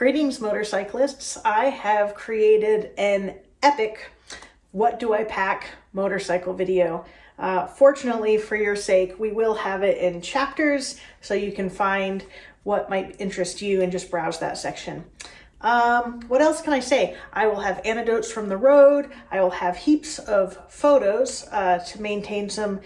Greetings, motorcyclists. I have created an epic "What Do I Pack" motorcycle video. Fortunately for your sake, we will have it in chapters so you can find what might interest you and just browse that section. What else can I say? I will have anecdotes from the road. I will have heaps of photos to maintain some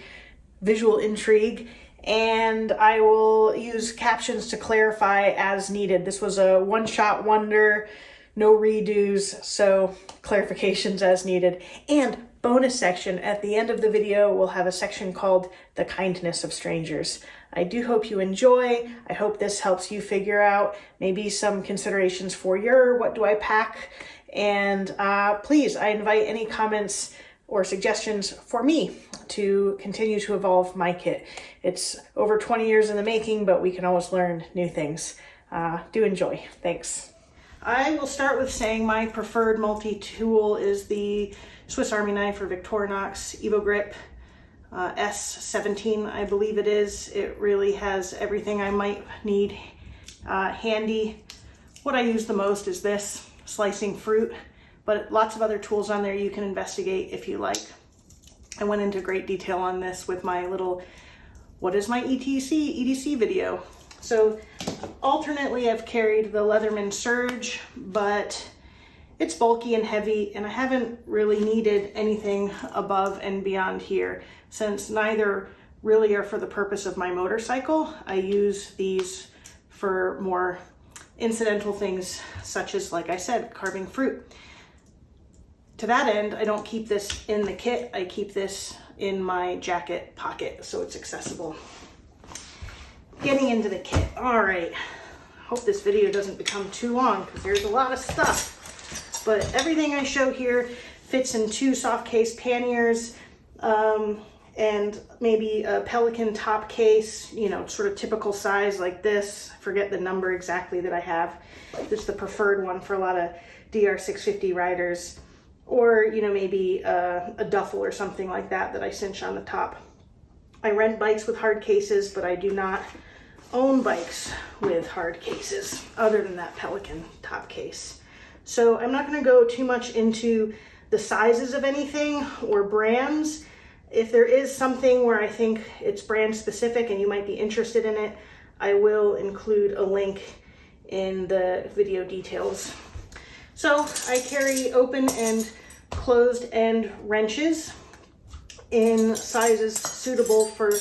visual intrigue. And I will use captions to clarify as needed. This was a one-shot wonder, no redos, so clarifications as needed. And bonus section, at the end of the video, we'll have a section called The Kindness of Strangers. I do hope you enjoy. I hope this helps you figure out maybe some considerations for your "What Do I Pack?" And please, I invite any comments or suggestions for me to continue to evolve my kit. It's over 20 years in the making, but we can always learn new things. Do enjoy. Thanks. I will start with saying my preferred multi-tool is the Swiss Army knife or Victorinox Evo Grip S17, I believe it is. It really has everything I might need handy. What I use the most is this, slicing fruit, but lots of other tools on there you can investigate if you like. I went into great detail on this with my little "What is my EDC video?" So alternately, I've carried the Leatherman Surge, but it's bulky and heavy, and I haven't really needed anything above and beyond here. Since neither really are for the purpose of my motorcycle, I use these for more incidental things, such as, like I said, carving fruit. To that end, I don't keep this in the kit. I keep this in my jacket pocket so it's accessible. Getting into the kit. All right. Hope this video doesn't become too long because there's a lot of stuff. But everything I show here fits in 2 soft case panniers and maybe a Pelican top case, you know, sort of typical size like this. I forget the number exactly that I have. It's the preferred one for a lot of DR650 riders. Or, you know, maybe a duffel or something like that I cinch on the top. I rent bikes with hard cases, but I do not own bikes with hard cases other than that Pelican top case. So I'm not going to go too much into the sizes of anything or brands. If there is something where I think it's brand specific and you might be interested in it, I will include a link in the video details. So I carry open and closed end wrenches in sizes suitable for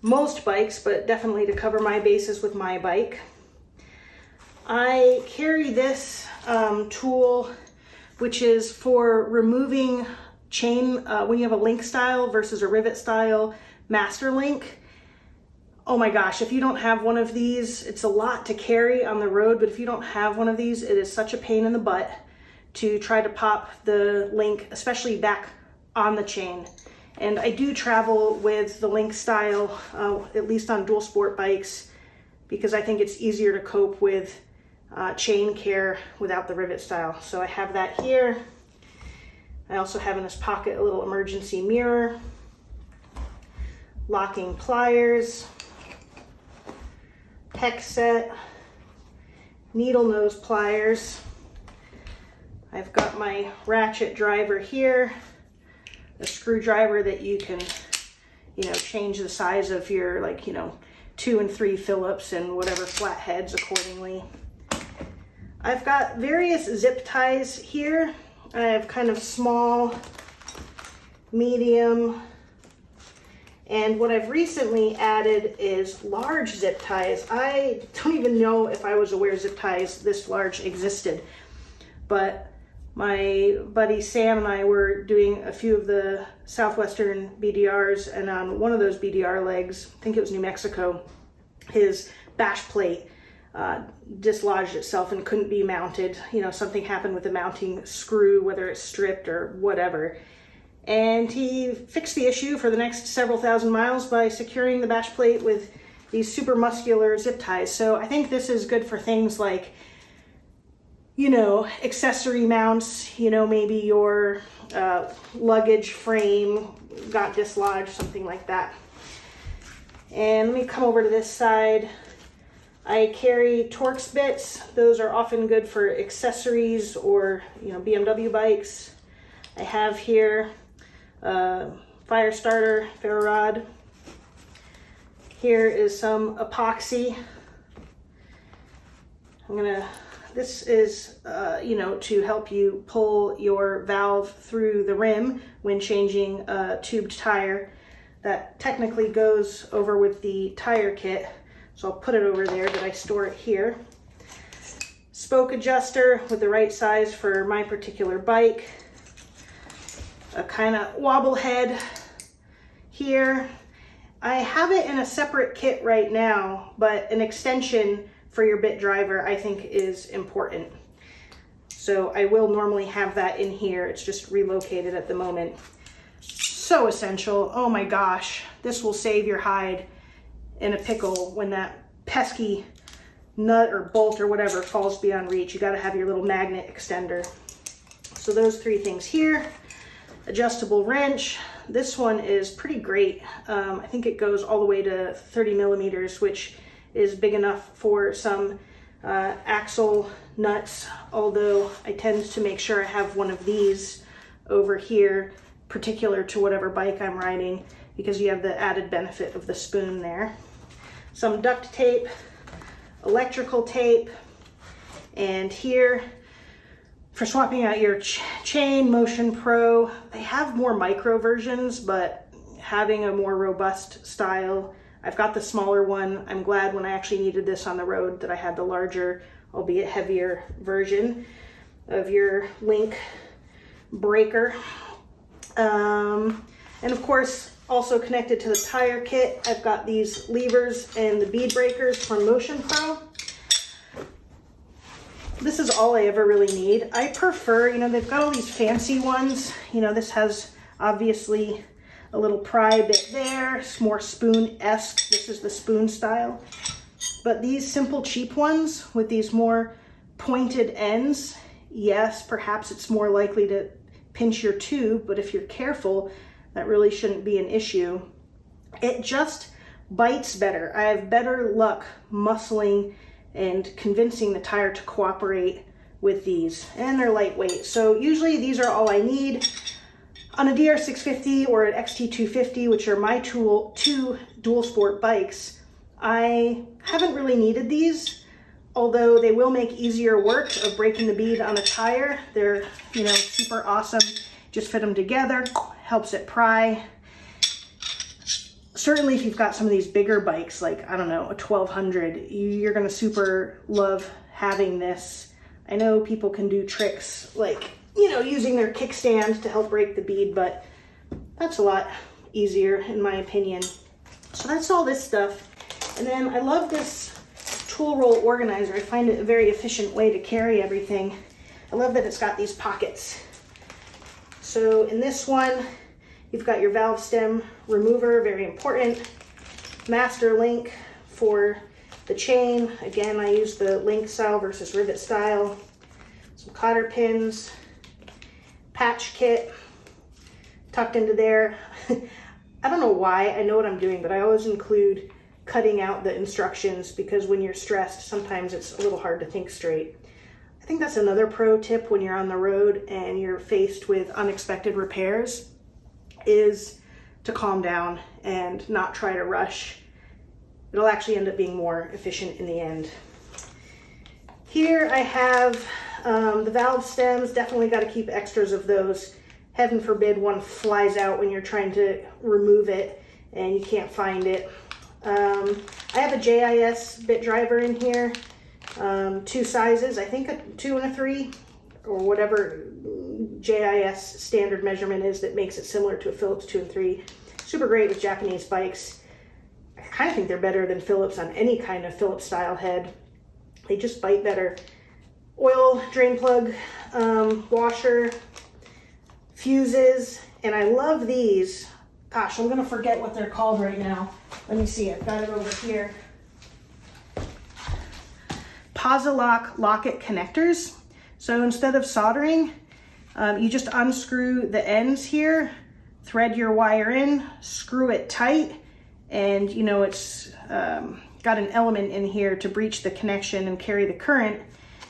most bikes, but definitely to cover my bases with my bike. I carry this tool, which is for removing chain when you have a link style versus a rivet style master link. Oh my gosh, if you don't have one of these, it's a lot to carry on the road, but if you don't have one of these, it is such a pain in the butt to try to pop the link, especially back on the chain. And I do travel with the link style, at least on dual sport bikes, because I think it's easier to cope with chain care without the rivet style. So I have that here. I also have in this pocket a little emergency mirror, locking pliers, hex set, needle nose pliers. I've got my ratchet driver here, a screwdriver that you can, you know, change the size of your, like, you know, 2 and 3 Phillips and whatever flatheads accordingly. I've got various zip ties here. I have kind of small, medium, and what I've recently added is large zip ties. I don't even know if I was aware zip ties this large existed, but my buddy Sam and I were doing a few of the Southwestern BDRs, and on one of those BDR legs, I think it was New Mexico, his bash plate dislodged itself and couldn't be mounted. You know, something happened with the mounting screw, whether it's stripped or whatever. And he fixed the issue for the next several thousand miles by securing the bash plate with these super muscular zip ties. So I think this is good for things like, you know, accessory mounts, you know, maybe your luggage frame got dislodged, something like that. And let me come over to this side. I carry Torx bits. Those are often good for accessories or, you know, BMW bikes. I have here fire starter, ferro rod. Here is some epoxy. This is, you know, to help you pull your valve through the rim when changing a tubed tire. That technically goes over with the tire kit, so I'll put it over there, but I store it here. Spoke adjuster with the right size for my particular bike. A kind of wobble head here. I have it in a separate kit right now, but an extension for your bit driver I think is important. So I will normally have that in here. It's just relocated at the moment. So essential. Oh my gosh, this will save your hide in a pickle when that pesky nut or bolt or whatever falls beyond reach. You got to have your little magnet extender. So those three things here. Adjustable wrench. This one is pretty great. I think it goes all the way to 30 millimeters, which is big enough for some axle nuts, although I tend to make sure I have one of these over here, particular to whatever bike I'm riding, because you have the added benefit of the spoon there. Some duct tape, electrical tape, and here for swapping out your chain, Motion Pro. They have more micro versions, but having a more robust style. I've got the smaller one. I'm glad when I actually needed this on the road that I had the larger, albeit heavier version of your link breaker. And of course, also connected to the tire kit, I've got these levers and the bead breakers from Motion Pro. This is all I ever really need. I prefer, you know, they've got all these fancy ones. You know, this has obviously a little pry bit there. It's more spoon-esque. This is the spoon style. But these simple cheap ones with these more pointed ends, yes, perhaps it's more likely to pinch your tube, but if you're careful, that really shouldn't be an issue. It just bites better. I have better luck muscling and convincing the tire to cooperate with these, and they're lightweight. So usually these are all I need. On a DR650 or an XT250, which are my two dual sport bikes, I haven't really needed these, although they will make easier work of breaking the bead on a tire. They're, you know, super awesome. Just fit them together, helps it pry. Certainly if you've got some of these bigger bikes, like, I don't know, a 1200, you're gonna super love having this. I know people can do tricks like, you know, using their kickstand to help break the bead, but that's a lot easier in my opinion. So that's all this stuff. And then I love this tool roll organizer. I find it a very efficient way to carry everything. I love that it's got these pockets. So in this one, you've got your valve stem remover, very important. Master link for the chain. Again, I use the link style versus rivet style. Some cotter pins, patch kit tucked into there. I don't know why, I know what I'm doing, but I always include cutting out the instructions because when you're stressed, sometimes it's a little hard to think straight. I think that's another pro tip when you're on the road and you're faced with unexpected repairs, is to calm down and not try to rush. It'll actually end up being more efficient in the end. Here I have the valve stems. Definitely got to keep extras of those. Heaven forbid one flies out when you're trying to remove it and you can't find it. I have a JIS bit driver in here, two sizes, I think a 2 and a 3, or whatever JIS standard measurement is that makes it similar to a Phillips 2 and 3. Super great with Japanese bikes. I kind of think they're better than Phillips on any kind of Phillips style head. They just bite better. Oil drain plug, washer, fuses, and I love these. Gosh, I'm gonna forget what they're called right now. Let me see, I've got it over here. Posilock locket connectors. So instead of soldering, you just unscrew the ends here, thread your wire in, screw it tight, and you know it's got an element in here to breach the connection and carry the current,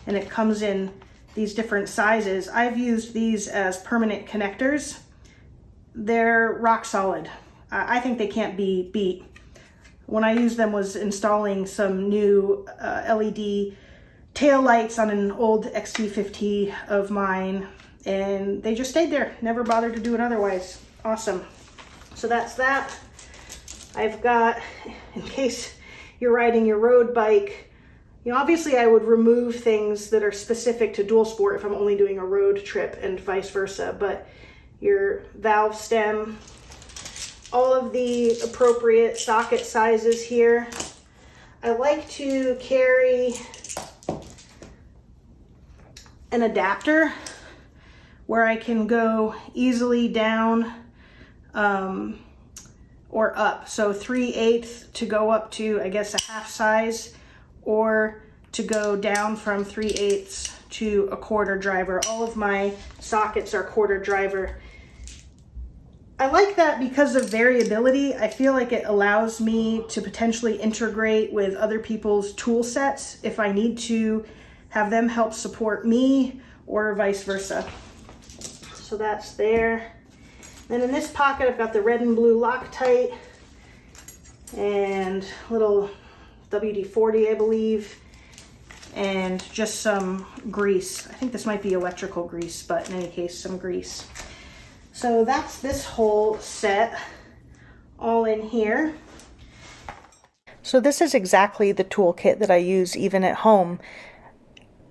and it comes in these different sizes. I've used these as permanent connectors. They're rock solid. I think they can't be beat. When I used them was installing some new LED tail lights on an old XT50 of mine, and they just stayed there. Never bothered to do it otherwise. Awesome. So that's that. I've got, in case you're riding your road bike, you know, obviously I would remove things that are specific to dual sport if I'm only doing a road trip and vice versa, but your valve stem, all of the appropriate socket sizes here. I like to carry an adapter where I can go easily down or up. So 3/8 to go up to, I guess, a half size, or to go down from 3/8 to a quarter driver. All of my sockets are quarter driver. I like that because of variability. I feel like it allows me to potentially integrate with other people's tool sets if I need to have them help support me or vice versa. So that's there. Then in this pocket, I've got the red and blue Loctite and little WD-40, I believe, and just some grease. I think this might be electrical grease, but in any case, some grease. So that's this whole set all in here. So this is exactly the toolkit that I use even at home.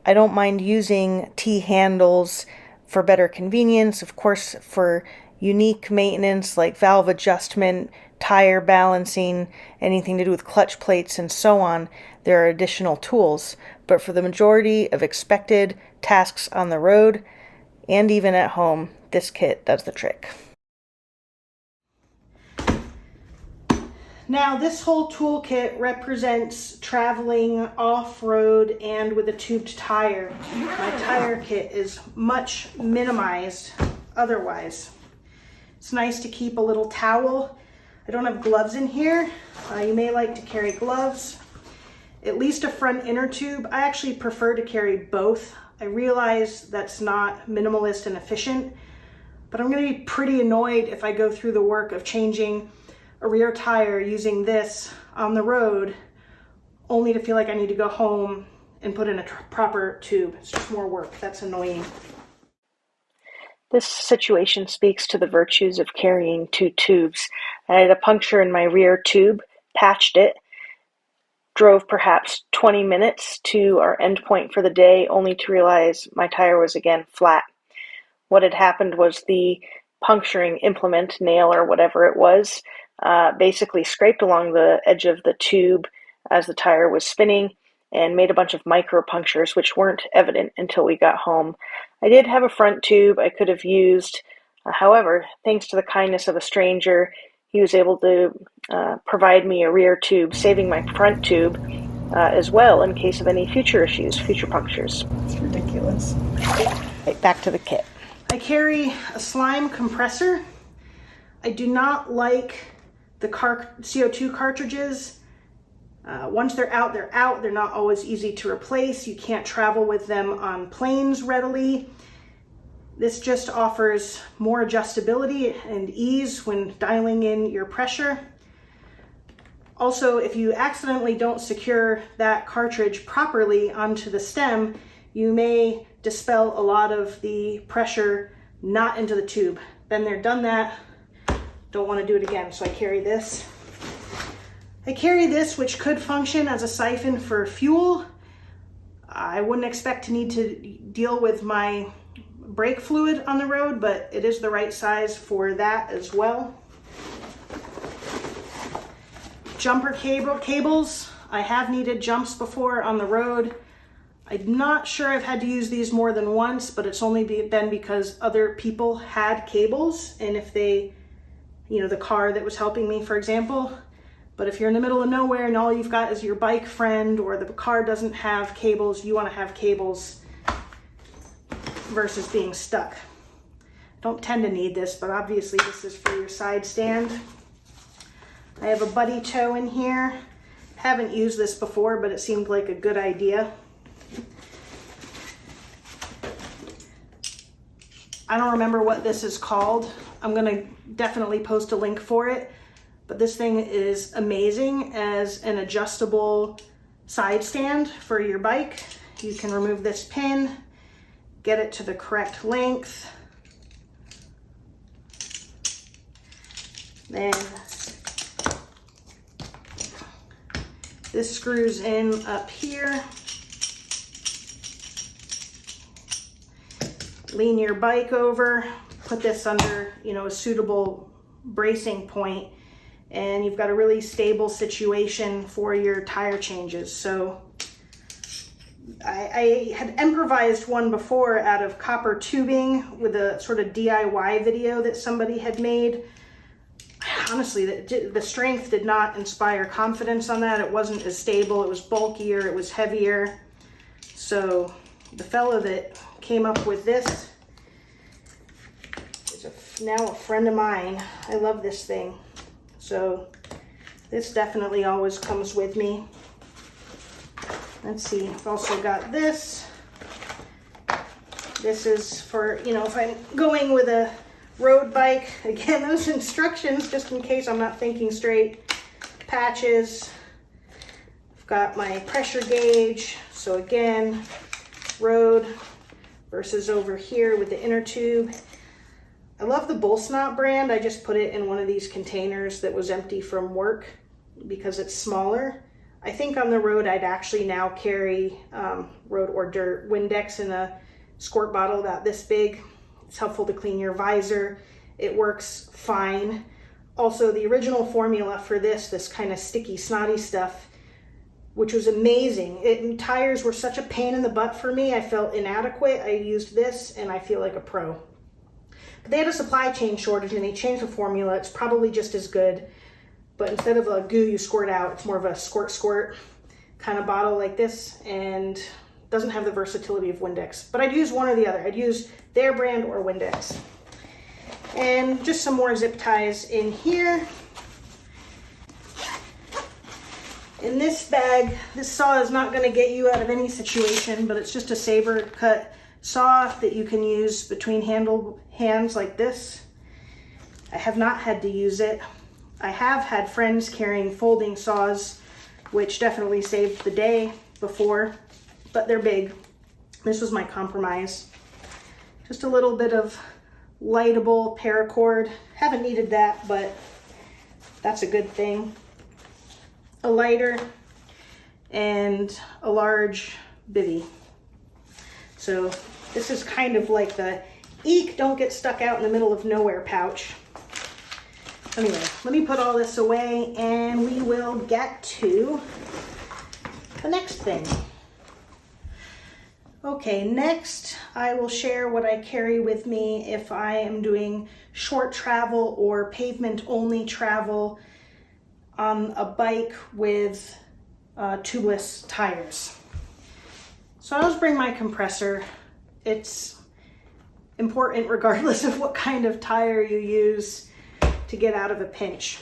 I don't mind using T-handles for better convenience, of course, for unique maintenance like valve adjustment, tire balancing, anything to do with clutch plates and so on. There are additional tools, but for the majority of expected tasks on the road and even at home, this kit does the trick. Now this whole toolkit represents traveling off-road and with a tubed tire. My tire kit is much minimized otherwise. It's nice to keep a little towel. I don't have gloves in here. You may like to carry gloves. At least a front inner tube. I actually prefer to carry both. I realize that's not minimalist and efficient, but I'm going to be pretty annoyed if I go through the work of changing a rear tire using this on the road only to feel like I need to go home and put in a proper tube. It's just more work. That's annoying. This situation speaks to the virtues of carrying two tubes. I had a puncture in my rear tube, patched it, drove perhaps 20 minutes to our endpoint for the day, only to realize my tire was again flat. What had happened was the puncturing implement, nail or whatever it was, basically scraped along the edge of the tube as the tire was spinning and made a bunch of micro punctures which weren't evident until we got home. I did have a front tube I could have used. However, thanks to the kindness of a stranger, he was able to provide me a rear tube, saving my front tube as well in case of any future issues, future punctures. It's ridiculous. Right, back to the kit. I carry a slime compressor. I do not like the CO2 cartridges. Once they're out, they're out. They're not always easy to replace. You can't travel with them on planes readily. This just offers more adjustability and ease when dialing in your pressure. Also, if you accidentally don't secure that cartridge properly onto the stem, you may dispel a lot of the pressure not into the tube. Been there, done that. Don't want to do it again, so I carry this. I carry this, which could function as a siphon for fuel. I wouldn't expect to need to deal with my brake fluid on the road, but it is the right size for that as well. Jumper cables. I have needed jumps before on the road. I'm not sure I've had to use these more than once, but it's only been because other people had cables, and if they, the car that was helping me, for example. But if you're in the middle of nowhere and all you've got is your bike friend, or the car doesn't have cables, you want to have cables versus being stuck. Don't tend to need this, but obviously this is for your side stand. I have a buddy tow in here. Haven't used this before, but it seemed like a good idea. I don't remember what this is called. I'm gonna definitely post a link for it, but this thing is amazing as an adjustable side stand for your bike. You can remove this pin, get it to the correct length. Then this screws in up here. Lean your bike over, put this under, you know, a suitable bracing point, and you've got a really stable situation for your tire changes. So I had improvised one before out of copper tubing with a sort of DIY video that somebody had made. Honestly, the strength did not inspire confidence on that. It wasn't as stable, it was bulkier, it was heavier. So the fellow that came up with this is now a friend of mine. I love this thing. So this definitely always comes with me. Let's see, I've also got this. This is for, you know, if I'm going with a road bike. Again, those instructions, just in case I'm not thinking straight. Patches. I've got my pressure gauge. So again, road versus over here with the inner tube. I love the Bullsnot brand. I just put it in one of these containers that was empty from work because it's smaller. I think on the road I'd actually now carry road or dirt Windex in a squirt bottle about this big. It's helpful to clean your visor. It works fine. Also, the original formula for this kind of sticky, snotty stuff, which was amazing. Tires were such a pain in the butt for me. I felt inadequate. I used this and I feel like a pro. But they had a supply chain shortage and they changed the formula. It's probably just as good, but instead of a goo you squirt out, it's more of a squirt kind of bottle like this, and doesn't have the versatility of Windex. But I'd use one or the other. I'd use their brand or Windex. And just some more zip ties in here. In this bag, this saw is not going to get you out of any situation, but it's just a saber cut saw that you can use between hands like this. I have not had to use it. I have had friends carrying folding saws, which definitely saved the day before, but they're big. This was my compromise. Just a little bit of lightable paracord. Haven't needed that, but that's a good thing. A lighter and a large bivvy. So this is kind of like the eek, don't get stuck out in the middle of nowhere pouch. Anyway, let me put all this away and we will get to the next thing. Okay, next I will share what I carry with me if I am doing short travel or pavement only travel on a bike with tubeless tires. So I always bring my compressor. It's important regardless of what kind of tire you use to get out of a pinch.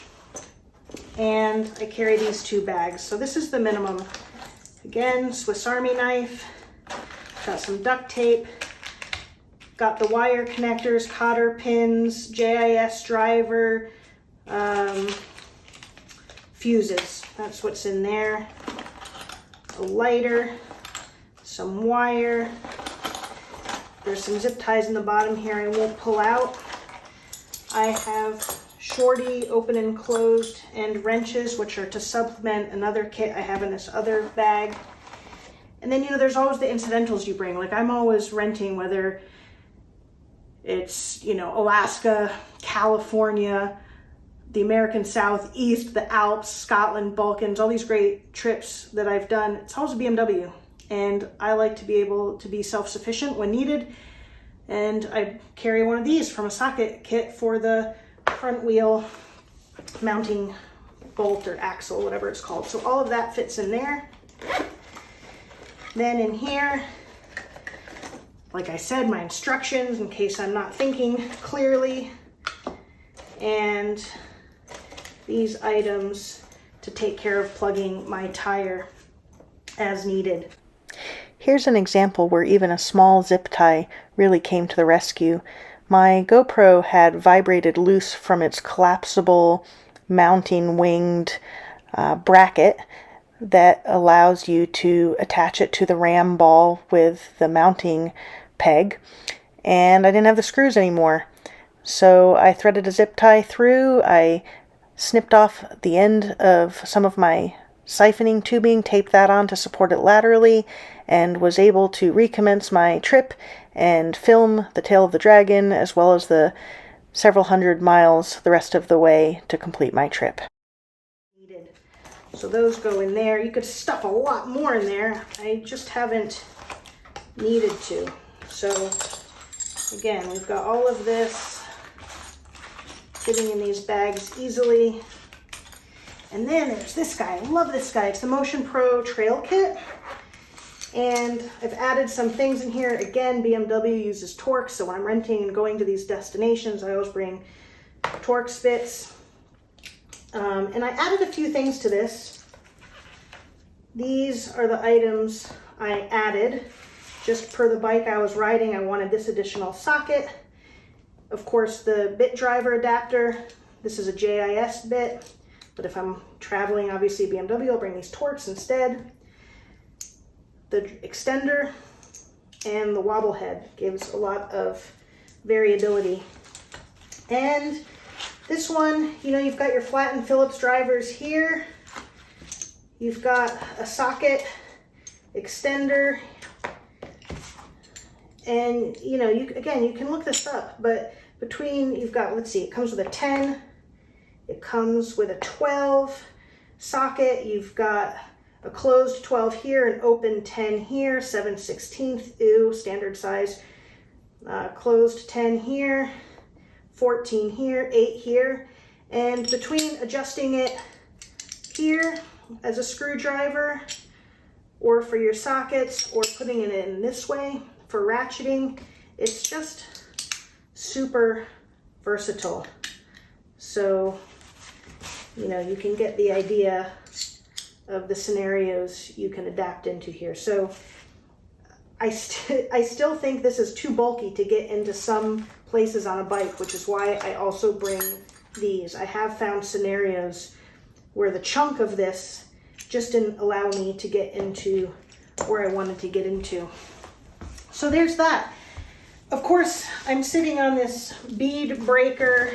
And I carry these two bags. So this is the minimum. Again, Swiss Army knife, got some duct tape, got the wire connectors, cotter pins, JIS driver, fuses. That's what's in there. A lighter, some wire. There's some zip ties in the bottom here I won't pull out. I have shorty open and closed and wrenches, which are to supplement another kit I have in this other bag. And then, you know, there's always the incidentals you bring. Like I'm always renting, whether it's, you know, Alaska, California, the American Southeast, the Alps, Scotland, Balkans, all these great trips that I've done. It's always a BMW. And I like to be able to be self-sufficient when needed. And I carry one of these from a socket kit for the front wheel mounting bolt or axle, whatever it's called. So all of that fits in there. Then in here, like I said, my instructions in case I'm not thinking clearly. And these items to take care of plugging my tire as needed. Here's an example where even a small zip tie really came to the rescue. My GoPro had vibrated loose from its collapsible mounting winged bracket that allows you to attach it to the ram ball with the mounting peg, and I didn't have the screws anymore. So I threaded a zip tie through, I snipped off the end of some of my siphoning tubing, taped that on to support it laterally, and was able to recommence my trip and film the tail of the dragon as well as the several hundred miles the rest of the way to complete my trip. So those go in there. You could stuff a lot more in there. I just haven't needed to. So again, we've got all of this fitting in these bags easily. And then there's this guy. I love this guy. It's the Motion Pro Trail Kit. And I've added some things in here. Again, BMW uses Torx, so when I'm renting and going to these destinations, I always bring Torx bits. And I added a few things to this. These are the items I added. Just per the bike I was riding, I wanted this additional socket. Of course, the bit driver adapter. This is a JIS bit, but if I'm traveling, obviously BMW, I'll bring these Torx instead. The extender and the wobble head gives a lot of variability. And this one, you know, you've got your flat and Phillips drivers here. You've got a socket extender. And, you know, again, you can look this up, but between, you've got, let's see, it comes with a 10. It comes with a 12 socket. You've got a closed 12 here, an open 10 here, 7/16, ew, standard size. Closed 10 here, 14 here, 8 here. And between adjusting it here as a screwdriver or for your sockets or putting it in this way for ratcheting, it's just super versatile. So, you know, you can get the idea of the scenarios you can adapt into here. So I still think this is too bulky to get into some places on a bike, which is why I also bring these. I have found scenarios where the chunk of this just didn't allow me to get into where I wanted to get into. So there's that. Of course, I'm sitting on this bead breaker,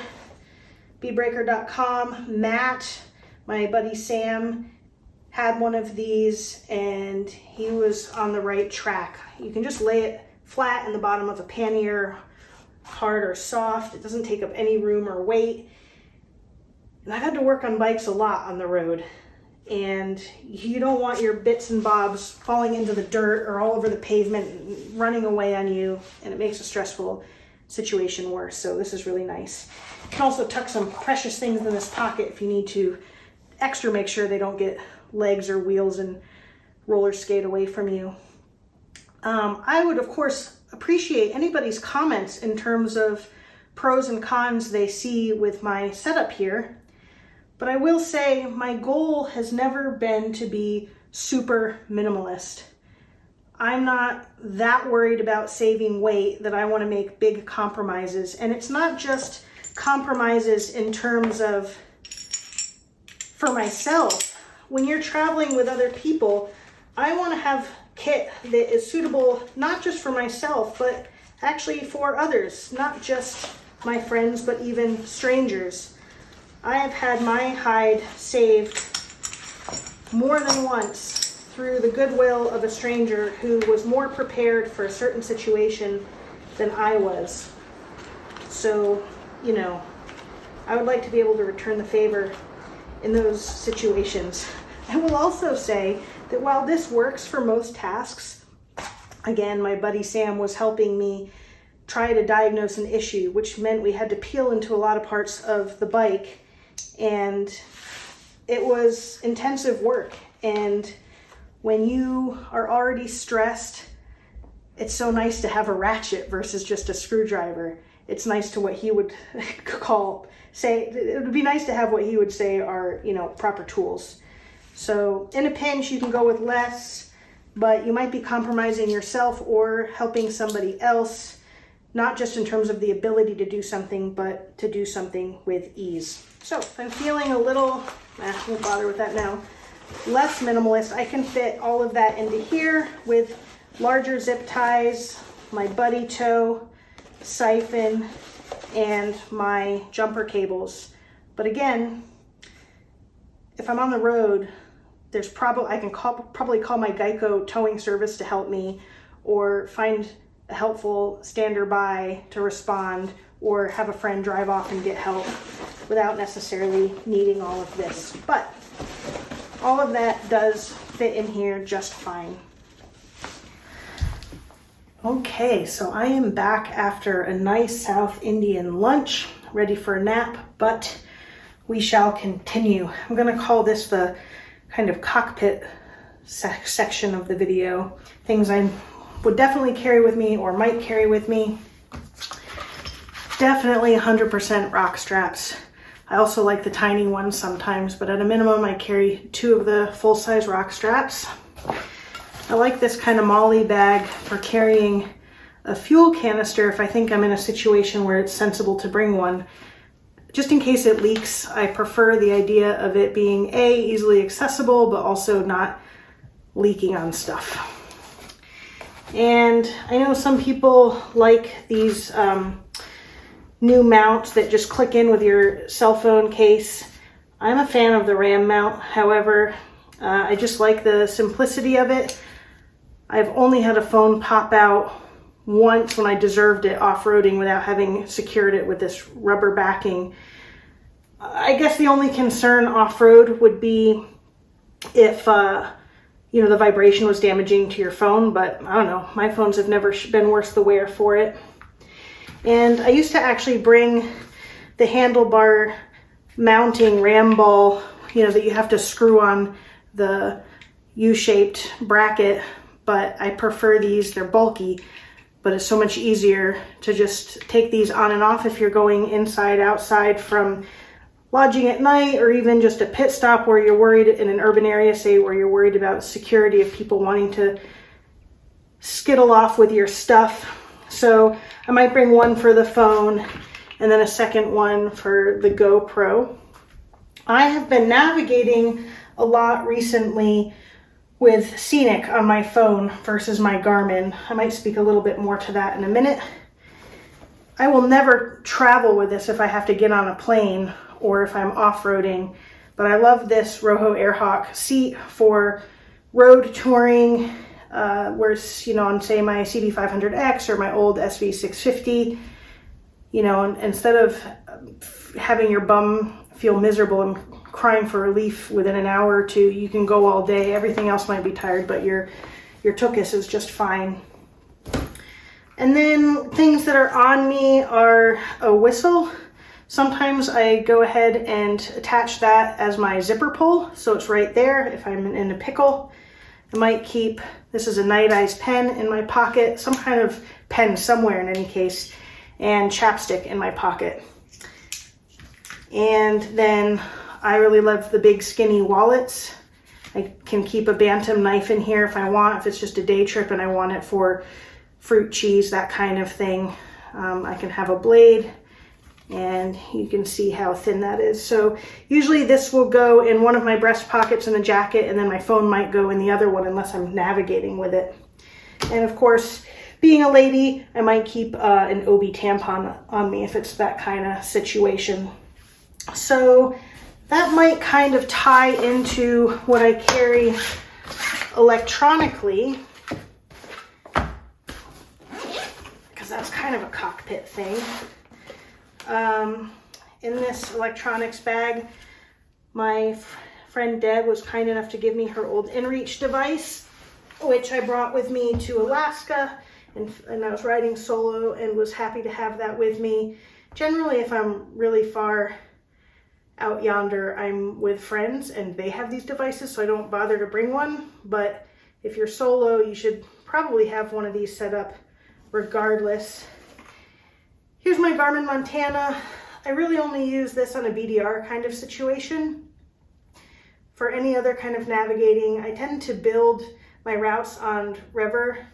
beadbreaker.com mat. My buddy Sam had one of these and he was on the right track. You can just lay it flat in the bottom of a pannier, hard or soft. It doesn't take up any room or weight. And I've had to work on bikes a lot on the road. And you don't want your bits and bobs falling into the dirt or all over the pavement and running away on you, and it makes a stressful situation worse. So this is really nice. You can also tuck some precious things in this pocket if you need to extra make sure they don't get legs or wheels and roller skate away from you. I would, of course, appreciate anybody's comments in terms of pros and cons they see with my setup here. But I will say my goal has never been to be super minimalist. I'm not that worried about saving weight that I want to make big compromises. And it's not just compromises in terms of for myself. When you're traveling with other people, I want to have kit that is suitable not just for myself, but actually for others, not just my friends, but even strangers. I have had my hide saved more than once through the goodwill of a stranger who was more prepared for a certain situation than I was. So, you know, I would like to be able to return the favor in those situations. I will also say that while this works for most tasks, again, my buddy Sam was helping me try to diagnose an issue, which meant we had to peel into a lot of parts of the bike. And it was intensive work. And when you are already stressed, it's so nice to have a ratchet versus just a screwdriver. it's nice to what he would say, it would be nice to have what he would say are, you know, proper tools. So in a pinch, you can go with less, but you might be compromising yourself or helping somebody else, not just in terms of the ability to do something, but to do something with ease. So if I'm feeling a little, won't bother with that now, less minimalist, I can fit all of that into here with larger zip ties, my buddy toe, siphon, and my jumper cables. But again, if I'm on the road, there's I can probably call my Geico towing service to help me, or find a helpful stander by to respond, or have a friend drive off and get help without necessarily needing all of this. But all of that does fit in here just fine. Okay, so I am back after a nice South Indian lunch, ready for a nap, but we shall continue. I'm gonna call this the kind of cockpit section of the video. Things I would definitely carry with me or might carry with me. Definitely 100% rock straps. I also like the tiny ones sometimes, but at a minimum I carry 2 of the full-size rock straps. I like this kind of MOLLE bag for carrying a fuel canister if I think I'm in a situation where it's sensible to bring one. Just in case it leaks, I prefer the idea of it being easily accessible, but also not leaking on stuff. And I know some people like these new mounts that just click in with your cell phone case. I'm a fan of the RAM mount, however, I just like the simplicity of it. I've only had a phone pop out once when I deserved it off-roading without having secured it with this rubber backing. I guess the only concern off-road would be if you know, the vibration was damaging to your phone, but I don't know, my phones have never been worse the wear for it. And I used to actually bring the handlebar mounting RAM ball, you know, that you have to screw on the U-shaped bracket, but I prefer these. They're bulky, but it's so much easier to just take these on and off if you're going inside, outside from lodging at night, or even just a pit stop where you're worried in an urban area, say, where you're worried about security of people wanting to skittle off with your stuff. So I might bring one for the phone and then a second one for the GoPro. I have been navigating a lot recently with Scenic on my phone versus my Garmin. I might speak a little bit more to that in a minute. I will never travel with this if I have to get on a plane or if I'm off-roading, but I love this Roho Airhawk seat for road touring, where it's, you know, on say my CD500X or my old SV650, you know, and instead of having your bum feel miserable and crying for relief within an hour or two, you can go all day. Everything else might be tired, but your tuchus is just fine. And then things that are on me are a whistle. Sometimes I go ahead and attach that as my zipper pull, so it's right there if I'm in a pickle. I might keep, this is a Night Eyes pen in my pocket, some kind of pen somewhere in any case, and chapstick in my pocket. And then I really love the big skinny wallets. I can keep a Bantam knife in here if I want, if it's just a day trip and I want it for fruit, cheese, that kind of thing. I can have a blade, and you can see how thin that is. So usually this will go in one of my breast pockets in the jacket, and then my phone might go in the other one unless I'm navigating with it. And of course, being a lady, I might keep an OB tampon on me if it's that kind of situation. So that might kind of tie into what I carry electronically, because that's kind of a cockpit thing. In this electronics bag, my friend Deb was kind enough to give me her old InReach device, which I brought with me to Alaska, and I was riding solo and was happy to have that with me. Generally, if I'm really far out yonder, I'm with friends and they have these devices, so I don't bother to bring one. But if you're solo, you should probably have one of these set up regardless. Here's my Garmin Montana. I really only use this on a BDR kind of situation. For any other kind of navigating, I tend to build my routes on Rever,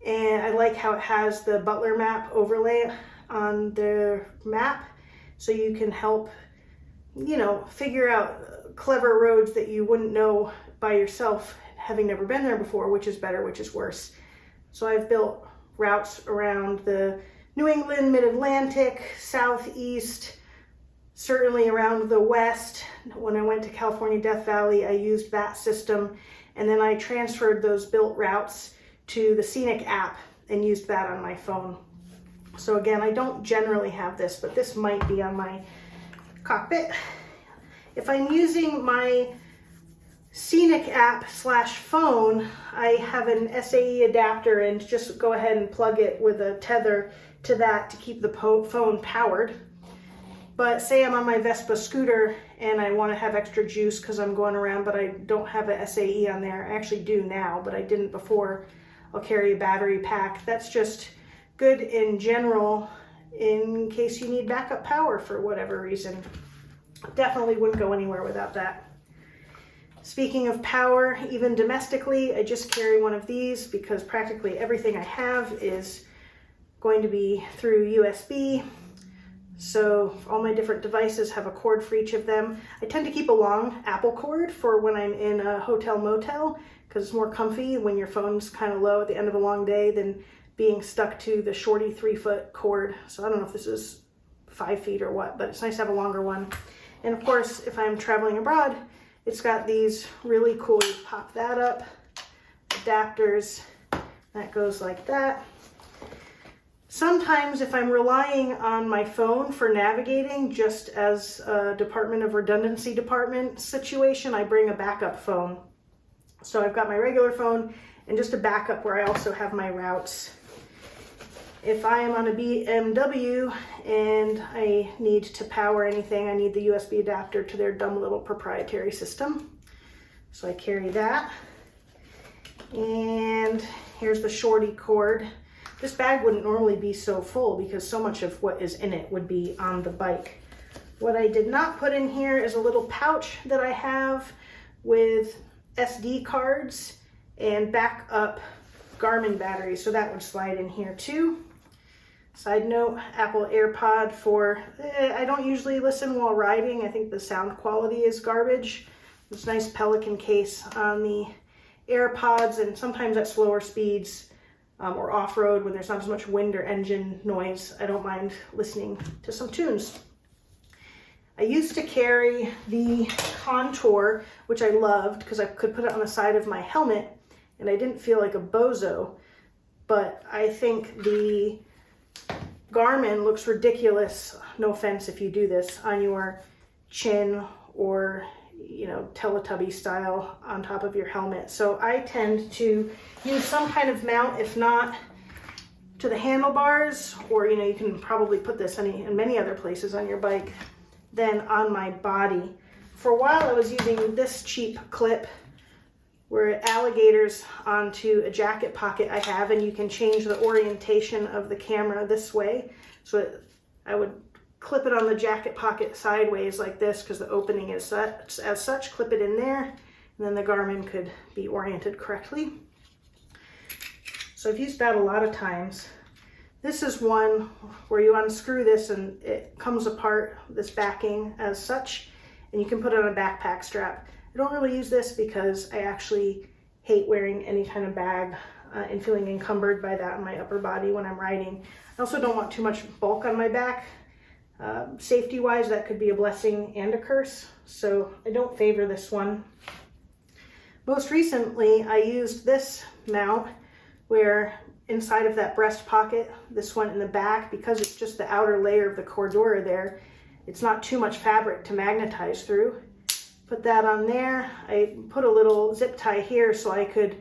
and I like how it has the Butler map overlay on the map, so you can help, you know, figure out clever roads that you wouldn't know by yourself, having never been there before, which is better, which is worse. So I've built routes around the New England, Mid-Atlantic, Southeast, certainly around the West. When I went to California Death Valley, I used that system, and then I transferred those built routes to the Scenic app and used that on my phone. So again, I don't generally have this, but this might be on my Cockpit. If I'm using my Scenic app / phone, I have an SAE adapter and just go ahead and plug it with a tether to that to keep the phone powered. But say I'm on my Vespa scooter and I want to have extra juice because I'm going around, but I don't have a SAE on there. I actually do now, but I didn't before. I'll carry a battery pack. That's just good in general in case you need backup power for whatever reason. Definitely wouldn't go anywhere without that. Speaking of power, even domestically, I just carry one of these because practically everything I have is going to be through USB. So all my different devices have a cord for each of them. I tend to keep a long Apple cord for when I'm in a hotel motel because it's more comfy when your phone's kind of low at the end of a long day than being stuck to the shorty 3-foot cord. So I don't know if this is 5 feet or what, but it's nice to have a longer one. And of course, if I'm traveling abroad, it's got these really cool, you pop that up, adapters, that goes like that. Sometimes if I'm relying on my phone for navigating, just as a Department of Redundancy department situation, I bring a backup phone. So I've got my regular phone and just a backup where I also have my routes. If I am on a BMW and I need to power anything, I need the USB adapter to their dumb little proprietary system. So I carry that. And here's the shorty cord. This bag wouldn't normally be so full because so much of what is in it would be on the bike. What I did not put in here is a little pouch that I have with SD cards and backup Garmin batteries, so that would slide in here too. Side note, Apple AirPod for, I don't usually listen while riding. I think the sound quality is garbage. This nice Pelican case on the AirPods, and sometimes at slower speeds or off-road when there's not as much wind or engine noise, I don't mind listening to some tunes. I used to carry the Contour, which I loved because I could put it on the side of my helmet and I didn't feel like a bozo, but I think the Garmin looks ridiculous, no offense if you do this, on your chin or, you know, Teletubby style on top of your helmet. So I tend to use some kind of mount, if not to the handlebars, or, you know, you can probably put this in many other places on your bike, than on my body. For a while I was using this cheap clip where it alligators onto a jacket pocket I have, and you can change the orientation of the camera this way. So I would clip it on the jacket pocket sideways like this because the opening is as such, clip it in there, and then the Garmin could be oriented correctly. So I've used that a lot of times. This is one where you unscrew this and it comes apart, this backing as such, and you can put it on a backpack strap. I don't really use this because I actually hate wearing any kind of bag and feeling encumbered by that in my upper body when I'm riding. I also don't want too much bulk on my back. Safety-wise, that could be a blessing and a curse, so I don't favor this one. Most recently, I used this mount where inside of that breast pocket, this one in the back, because it's just the outer layer of the Cordura there, it's not too much fabric to magnetize through. Put that on there. I put a little zip tie here so I could,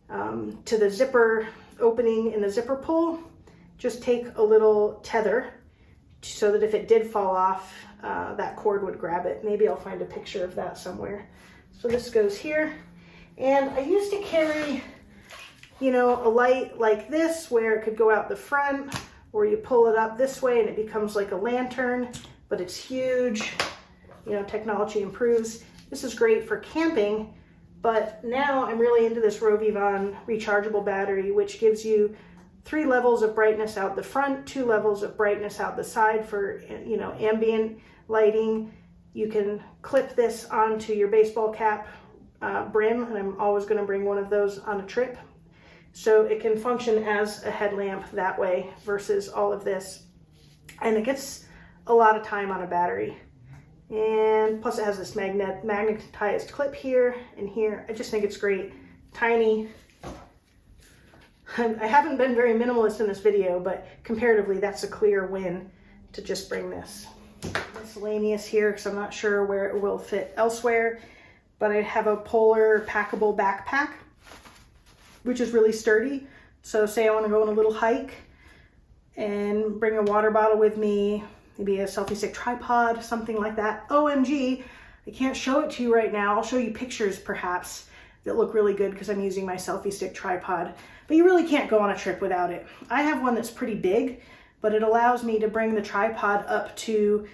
to the zipper opening in the zipper pull, just take a little tether so that if it did fall off, that cord would grab it. Maybe I'll find a picture of that somewhere. So this goes here. And I used to carry, you know, a light like this where it could go out the front, or you pull it up this way and it becomes like a lantern, but it's huge. You know, technology improves. This is great for camping, but now I'm really into this Rovivon rechargeable battery, which gives you 3 levels of brightness out the front, 2 levels of brightness out the side for, you know, ambient lighting. You can clip this onto your baseball cap brim, and I'm always going to bring one of those on a trip. So it can function as a headlamp that way versus all of this. And it gets a lot of time on a battery. And plus it has this magnetized clip here and here. I just think it's great. Tiny. I haven't been very minimalist in this video, but comparatively that's a clear win to just bring this. Miscellaneous here because I'm not sure where it will fit elsewhere, but I have a polar packable backpack, which is really sturdy. So say I want to go on a little hike and bring a water bottle with me, maybe a selfie stick tripod, something like that. OMG, I can't show it to you right now. I'll show you pictures perhaps that look really good because I'm using my selfie stick tripod, but you really can't go on a trip without it. I have one that's pretty big, but it allows me to bring the tripod up to,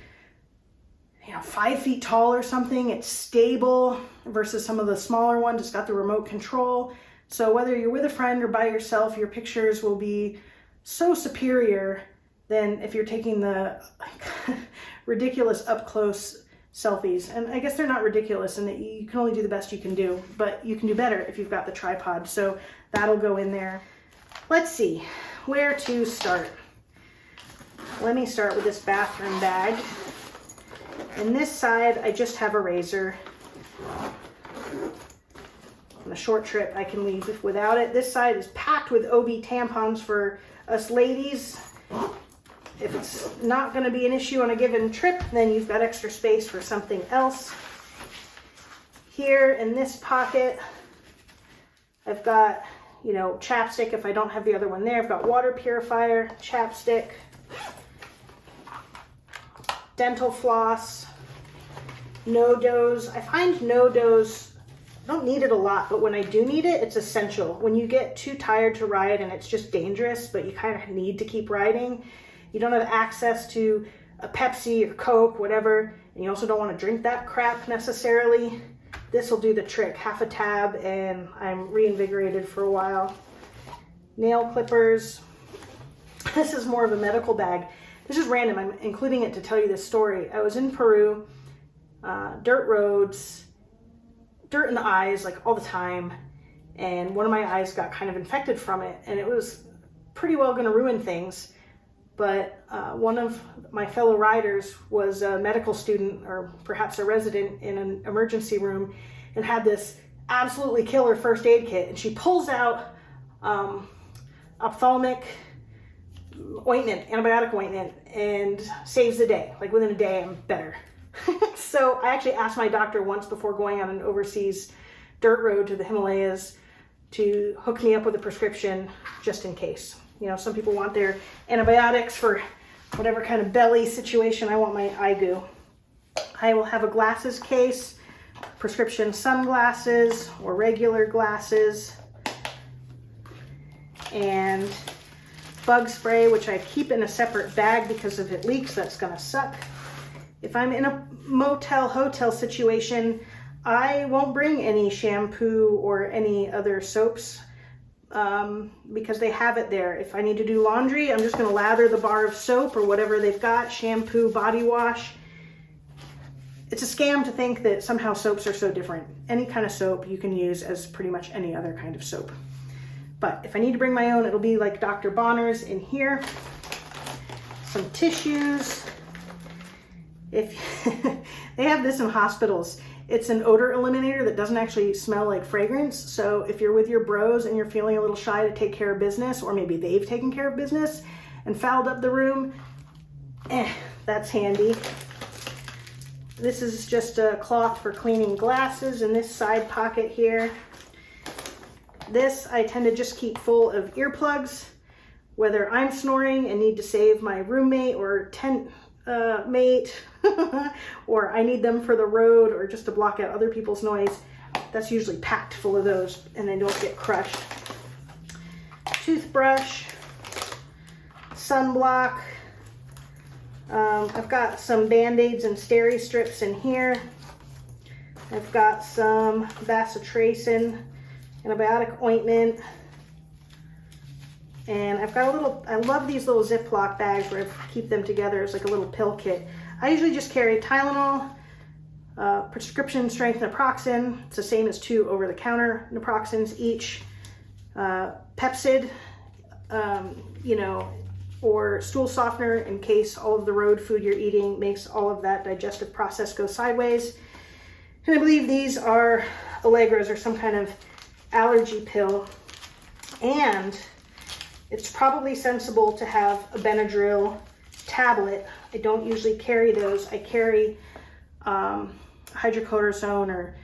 you know, 5 feet tall or something. It's stable versus some of the smaller ones. It's got the remote control. So whether you're with a friend or by yourself, your pictures will be so superior than if you're taking the ridiculous up close selfies. And I guess they're not ridiculous in that you can only do the best you can do, but you can do better if you've got the tripod. So that'll go in there. Let's see where to start. Let me start with this bathroom bag. And this side, I just have a razor. On a short trip, I can leave without it. This side is packed with OB tampons for us ladies. If it's not going to be an issue on a given trip, then you've got extra space for something else. Here in this pocket, I've got, you know, chapstick if I don't have the other one there. I've got water purifier, chapstick, dental floss, no-dose. I find no-dose, I don't need it a lot, but when I do need it, it's essential. When you get too tired to ride and it's just dangerous, but you kind of need to keep riding, you don't have access to a Pepsi or Coke, whatever, and you also don't want to drink that crap necessarily, this will do the trick. Half a tab and I'm reinvigorated for a while. Nail clippers. This is more of a medical bag. This is random. I'm including it to tell you this story. I was in Peru, dirt roads, dirt in the eyes like all the time, and one of my eyes got kind of infected from it, and it was pretty well going to ruin things. But one of my fellow riders was a medical student or perhaps a resident in an emergency room and had this absolutely killer first aid kit, and she pulls out ophthalmic ointment, antibiotic ointment, and saves the day. Like within a day, I'm better. So I actually asked my doctor once before going on an overseas dirt road to the Himalayas to hook me up with a prescription just in case. You know, some people want their antibiotics for whatever kind of belly situation. I want my eye goo. I will have a glasses case, prescription sunglasses or regular glasses, and bug spray, which I keep in a separate bag because if it leaks, that's gonna suck. If I'm in a motel, hotel situation, I won't bring any shampoo or any other soaps because they have it there. If I need to do laundry, I'm just gonna lather the bar of soap or whatever they've got, shampoo, body wash. It's a scam to think that somehow soaps are so different. Any kind of soap you can use as pretty much any other kind of soap. But if I need to bring my own, it'll be like Dr. Bonner's in here. Some tissues. If they have this in hospitals, it's an odor eliminator that doesn't actually smell like fragrance. So if you're with your bros and you're feeling a little shy to take care of business, or maybe they've taken care of business and fouled up the room, that's handy. This is just a cloth for cleaning glasses in this side pocket here. This I tend to just keep full of earplugs, whether I'm snoring and need to save my roommate or tent mate, or I need them for the road or just to block out other people's noise. That's usually packed full of those and they don't get crushed. Toothbrush, sunblock. I've got some Band-Aids and steri strips in here. I've got some bacitracin antibiotic ointment. And I've got a little, I love these little Ziploc bags where I keep them together as like a little pill kit. I usually just carry Tylenol, prescription strength naproxen. It's the same as 2 over-the-counter naproxens each. Pepsid, you know, or stool softener in case all of the road food you're eating makes all of that digestive process go sideways. And I believe these are Allegros or some kind of allergy pill. And it's probably sensible to have a Benadryl tablet. I don't usually carry those. I carry hydrocortisone or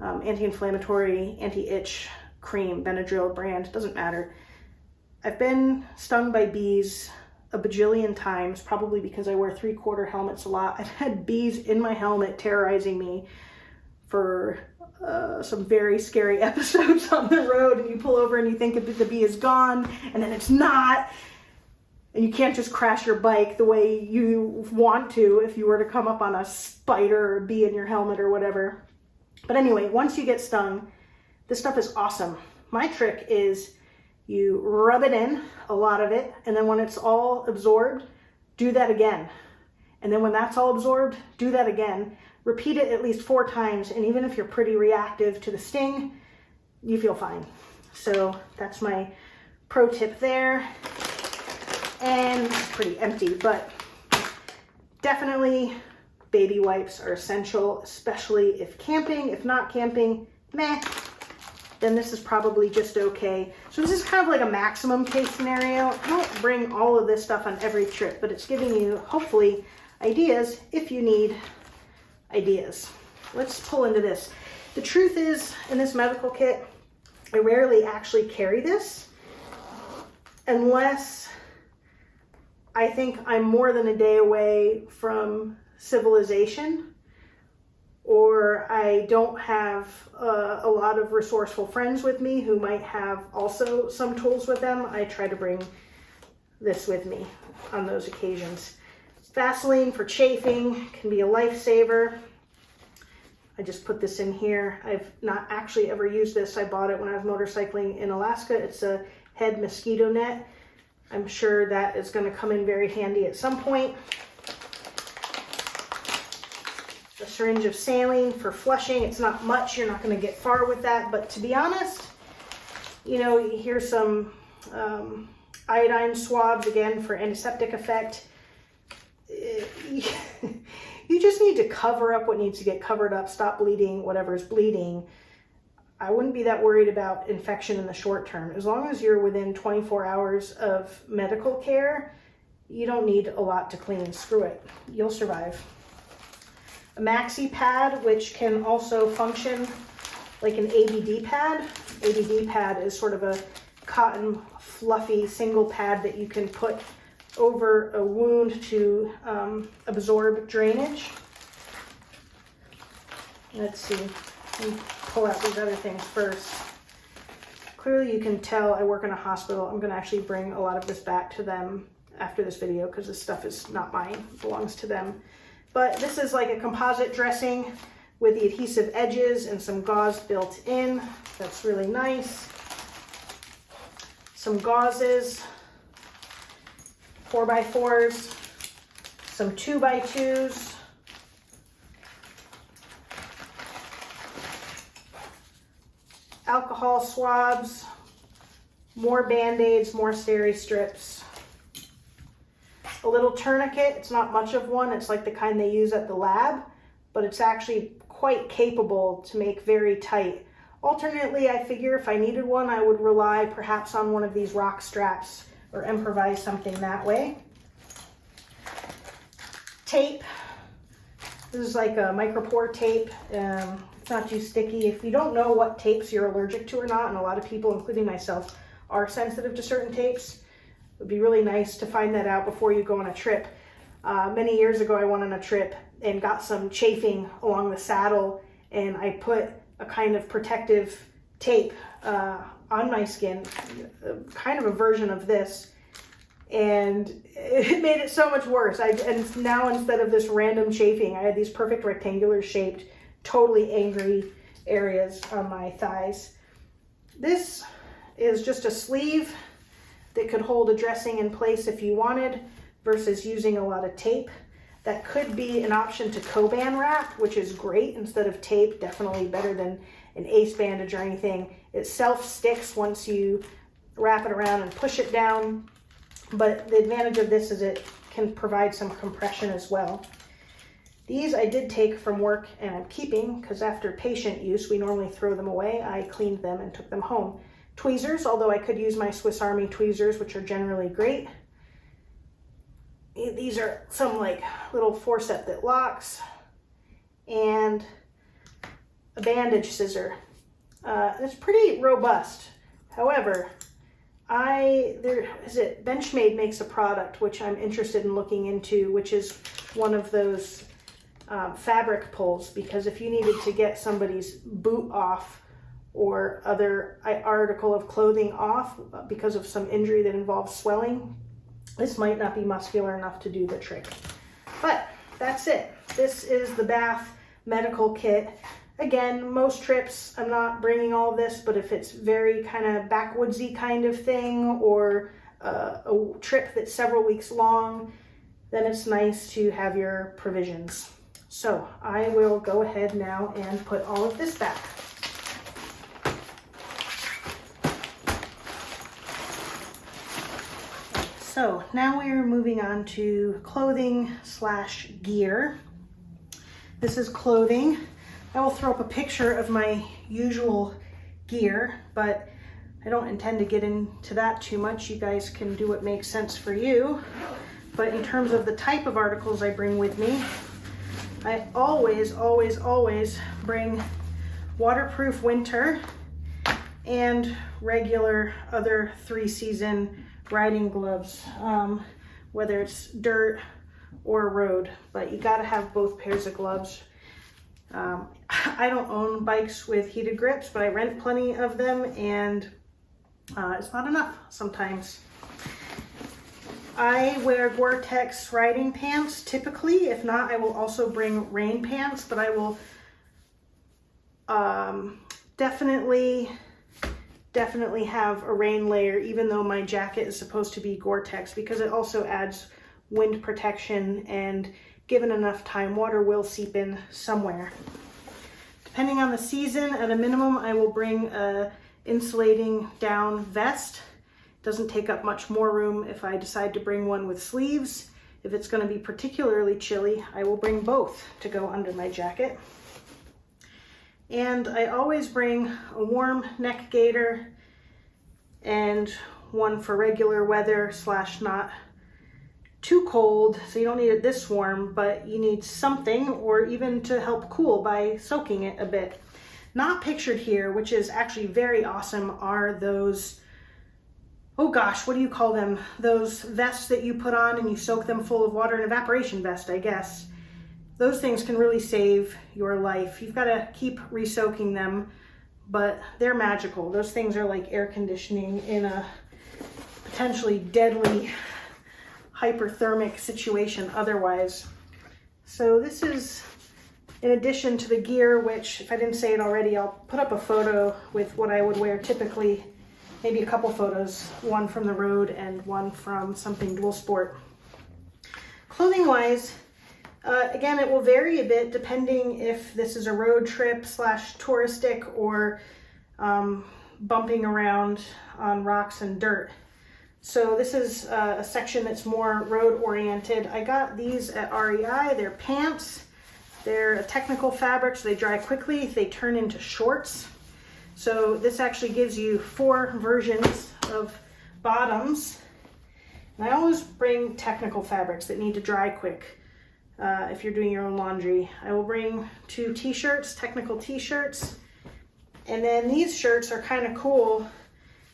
anti-inflammatory, anti-itch cream, Benadryl brand, doesn't matter. I've been stung by bees a bajillion times, probably because I wear 3/4 helmets a lot. I've had bees in my helmet terrorizing me for some very scary episodes on the road, and you pull over and you think the bee is gone, and then it's not, and you can't just crash your bike the way you want to if you were to come up on a spider or a bee in your helmet or whatever. But anyway, once you get stung, this stuff is awesome. My trick is you rub it in, a lot of it, and then when it's all absorbed, do that again. And then when that's all absorbed, do that again. Repeat it at least 4 times, and even if you're pretty reactive to the sting, you feel fine. So that's my pro tip there. And it's pretty empty, but definitely baby wipes are essential, especially if camping. If not camping, meh, then this is probably just okay. So this is kind of like a maximum case scenario. I don't bring all of this stuff on every trip, but it's giving you, hopefully, ideas if you need ideas. Let's pull into this. The truth is, in this medical kit, I rarely actually carry this unless I think I'm more than a day away from civilization, or I don't have a lot of resourceful friends with me who might have also some tools with them. I try to bring this with me on those occasions. Vaseline for chafing can be a lifesaver. I just put this in here. I've not actually ever used this. I bought it when I was motorcycling in Alaska. It's a head mosquito net. I'm sure that is going to come in very handy at some point. A syringe of saline for flushing. It's not much. You're not going to get far with that. But to be honest, you know, here's some iodine swabs, again, for antiseptic effect. You just need to cover up what needs to get covered up, stop bleeding whatever's bleeding. I wouldn't be that worried about infection in the short term. As long as you're within 24 hours of medical care, you don't need a lot to clean. Screw it. You'll survive. A maxi pad, which can also function like an ADD pad. ADD pad is sort of a cotton, fluffy single pad that you can put over a wound to absorb drainage. Let's see. Let me pull out these other things first. Clearly you can tell I work in a hospital. I'm going to actually bring a lot of this back to them after this video because this stuff is not mine. It belongs to them. But this is like a composite dressing with the adhesive edges and some gauze built in. That's really nice. Some gauzes, 4x4s, some 2x2s, alcohol swabs, more Band-Aids, more steri strips, a little tourniquet. It's not much of one. It's like the kind they use at the lab, but it's actually quite capable to make very tight. Alternately, I figure if I needed one, I would rely perhaps on one of these rock straps or improvise something that way. Tape. This is like a micropore tape. It's not too sticky. If you don't know what tapes you're allergic to or not, and a lot of people, including myself, are sensitive to certain tapes, it would be really nice to find that out before you go on a trip. Many years ago, I went on a trip and got some chafing along the saddle, and I put a kind of protective tape on my skin, kind of a version of this, and it made it so much worse. And now instead of this random chafing, I had these perfect rectangular shaped, totally angry areas on my thighs. This is just a sleeve that could hold a dressing in place if you wanted, versus using a lot of tape. That could be an option to co-band wrap, which is great instead of tape, definitely better than an ace bandage or anything. It self-sticks once you wrap it around and push it down, but the advantage of this is it can provide some compression as well. These I did take from work and I'm keeping because after patient use, we normally throw them away. I cleaned them and took them home. Tweezers, although I could use my Swiss Army tweezers, which are generally great. These are some like little forceps that locks, and a bandage scissor. It's pretty robust. However, Benchmade makes a product which I'm interested in looking into, which is one of those fabric pulls, because if you needed to get somebody's boot off or other article of clothing off because of some injury that involves swelling, this might not be muscular enough to do the trick. But that's it. This is the Bath medical kit. Again, most trips, I'm not bringing all this, but if it's very kind of backwoodsy kind of thing, or a trip that's several weeks long, then it's nice to have your provisions. So I will go ahead now and put all of this back. So now we're moving on to clothing / gear. This is clothing. I will throw up a picture of my usual gear, but I don't intend to get into that too much. You guys can do what makes sense for you. But in terms of the type of articles I bring with me, I always bring waterproof winter and regular other 3-season riding gloves, whether it's dirt or road, but you gotta have both pairs of gloves. I don't own bikes with heated grips, but I rent plenty of them, and it's not enough sometimes. I wear Gore-Tex riding pants typically. If not, I will also bring rain pants, but I will definitely have a rain layer, even though my jacket is supposed to be Gore-Tex, because it also adds wind protection, and given enough time, water will seep in somewhere. Depending on the season, at a minimum, I will bring a insulating down vest. It doesn't take up much more room if I decide to bring one with sleeves. If it's going to be particularly chilly, I will bring both to go under my jacket. And I always bring a warm neck gaiter and one for regular weather / not too cold, so you don't need it this warm, but you need something, or even to help cool by soaking it a bit. Not pictured here, which is actually very awesome, are those, oh gosh, what do you call them? Those vests that you put on and you soak them full of water, an evaporation vest, I guess. Those things can really save your life. You've got to keep re-soaking them, but they're magical. Those things are like air conditioning in a potentially deadly hyperthermic situation otherwise. So this is in addition to the gear, which, if I didn't say it already, I'll put up a photo with what I would wear typically, maybe a couple photos, one from the road and one from something dual sport. Clothing wise, again, it will vary a bit depending if this is a road trip / touristic, or bumping around on rocks and dirt. So this is a section that's more road oriented. I got these at REI. They're pants. They're a technical fabric, so they dry quickly. They turn into shorts. So this actually gives you 4 versions of bottoms. And I always bring technical fabrics that need to dry quick if you're doing your own laundry. I will bring 2 t-shirts, technical t-shirts. And then these shirts are kind of cool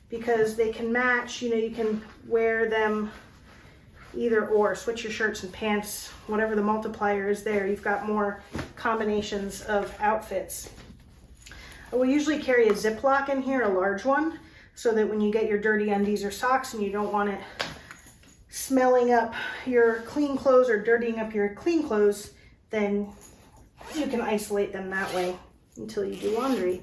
because they can match, you know, you can wear them either or, switch your shirts and pants, whatever the multiplier is there. You've got more combinations of outfits. I will usually carry a Ziploc in here, a large one, so that when you get your dirty undies or socks and you don't want it smelling up your clean clothes or dirtying up your clean clothes, then you can isolate them that way until you do laundry.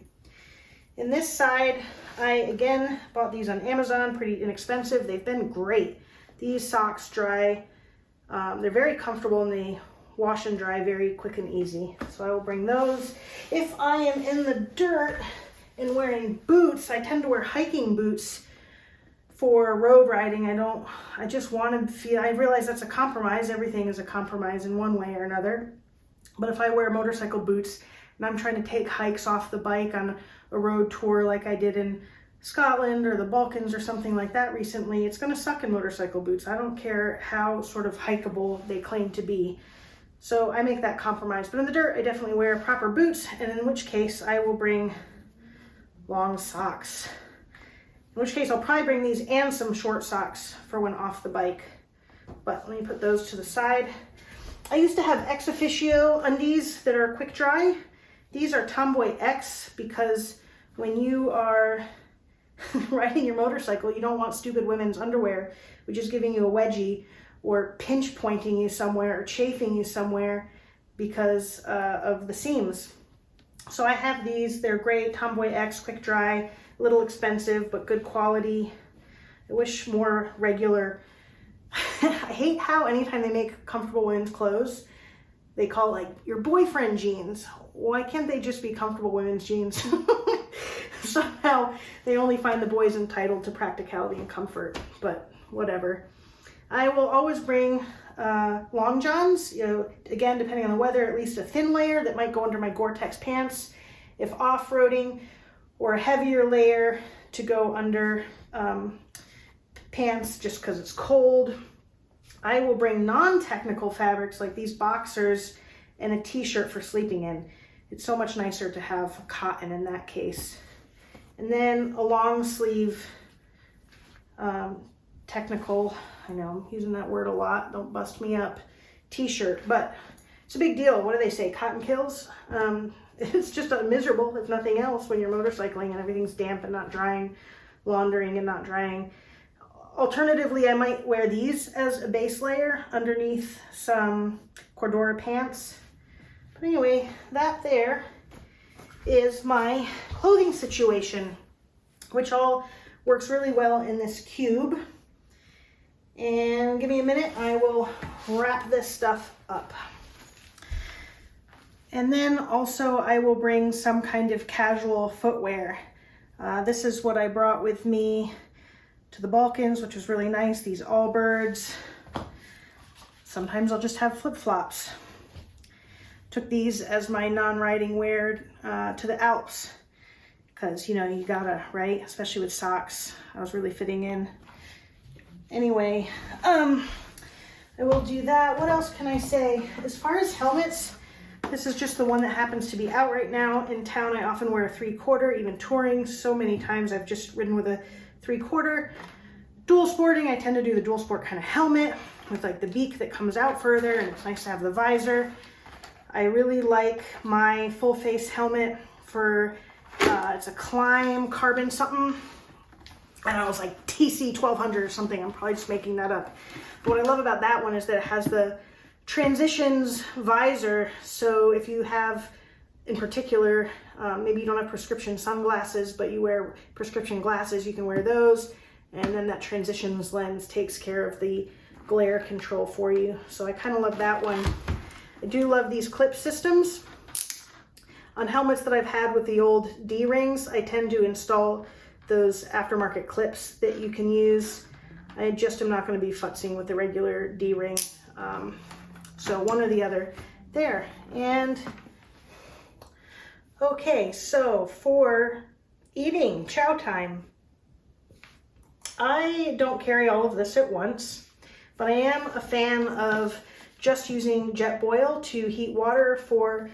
In this side, I again bought these on Amazon, pretty inexpensive. They've been great. These socks dry, they're very comfortable and they wash and dry very quick and easy. So I will bring those. If I am in the dirt and wearing boots, I tend to wear hiking boots for road riding. I just want to feel, I realize that's a compromise. Everything is a compromise in one way or another. But if I wear motorcycle boots and I'm trying to take hikes off the bike on a road tour like I did in Scotland or the Balkans or something like that recently, it's going to suck in motorcycle boots. I don't care how sort of hikeable they claim to be. So I make that compromise. But in the dirt, I definitely wear proper boots, and in which case I will bring long socks. In which case I'll probably bring these and some short socks for when off the bike. But let me put those to the side. I used to have ex officio undies that are quick dry. These are Tomboy X because when you are riding your motorcycle, you don't want stupid women's underwear, which is giving you a wedgie or pinch pointing you somewhere or chafing you somewhere because of the seams. So I have these. They're great. Tomboy X quick dry, a little expensive but good quality. I wish more regular. I hate how anytime they make comfortable women's clothes, they call like your boyfriend jeans. Why can't they just be comfortable women's jeans? Somehow they only find the boys entitled to practicality and comfort, but whatever. I will always bring long johns, again, depending on the weather, at least a thin layer that might go under my Gore-Tex pants if off-roading, or a heavier layer to go under pants just because it's cold. I will bring non-technical fabrics like these boxers and a t-shirt for sleeping in. It's so much nicer to have cotton in that case. And then a long sleeve technical, I know I'm using that word a lot, don't bust me up, t-shirt, but it's a big deal. What do they say? Cotton kills? It's just miserable, if nothing else, when you're motorcycling and everything's damp and not drying, laundering and not drying. Alternatively, I might wear these as a base layer underneath some Cordura pants. But anyway, that there is my clothing situation, which all works really well in this cube. And give me a minute, I will wrap this stuff up. And then also I will bring some kind of casual footwear. This is what I brought with me to the Balkans, which was really nice. These Allbirds. Sometimes I'll just have flip-flops. Took these as my non-riding wear to the Alps because, you gotta, right? Especially with socks. I was really fitting in. Anyway, I will do that. What else can I say? As far as helmets, this is just the one that happens to be out right now. In town, I often wear a 3/4, even touring. So many times I've just ridden with a 3/4. Dual sporting, I tend to do the dual sport kind of helmet with like the beak that comes out further, and it's nice to have the visor. I really like my full face helmet for, it's a Climb carbon something. And I was like TC 1200 or something. I'm probably just making that up. But what I love about that one is that it has the transitions visor. So if you have, in particular, maybe you don't have prescription sunglasses, but you wear prescription glasses, you can wear those. And then that transitions lens takes care of the glare control for you. So I kind of love that one. I do love these clip systems. On helmets that I've had with the old D-rings, I tend to install those aftermarket clips that you can use. I just am not going to be futzing with the regular D-ring. So one or the other there. And okay, so for eating, chow time, I don't carry all of this at once, but I am a fan of just using jet boil to heat water for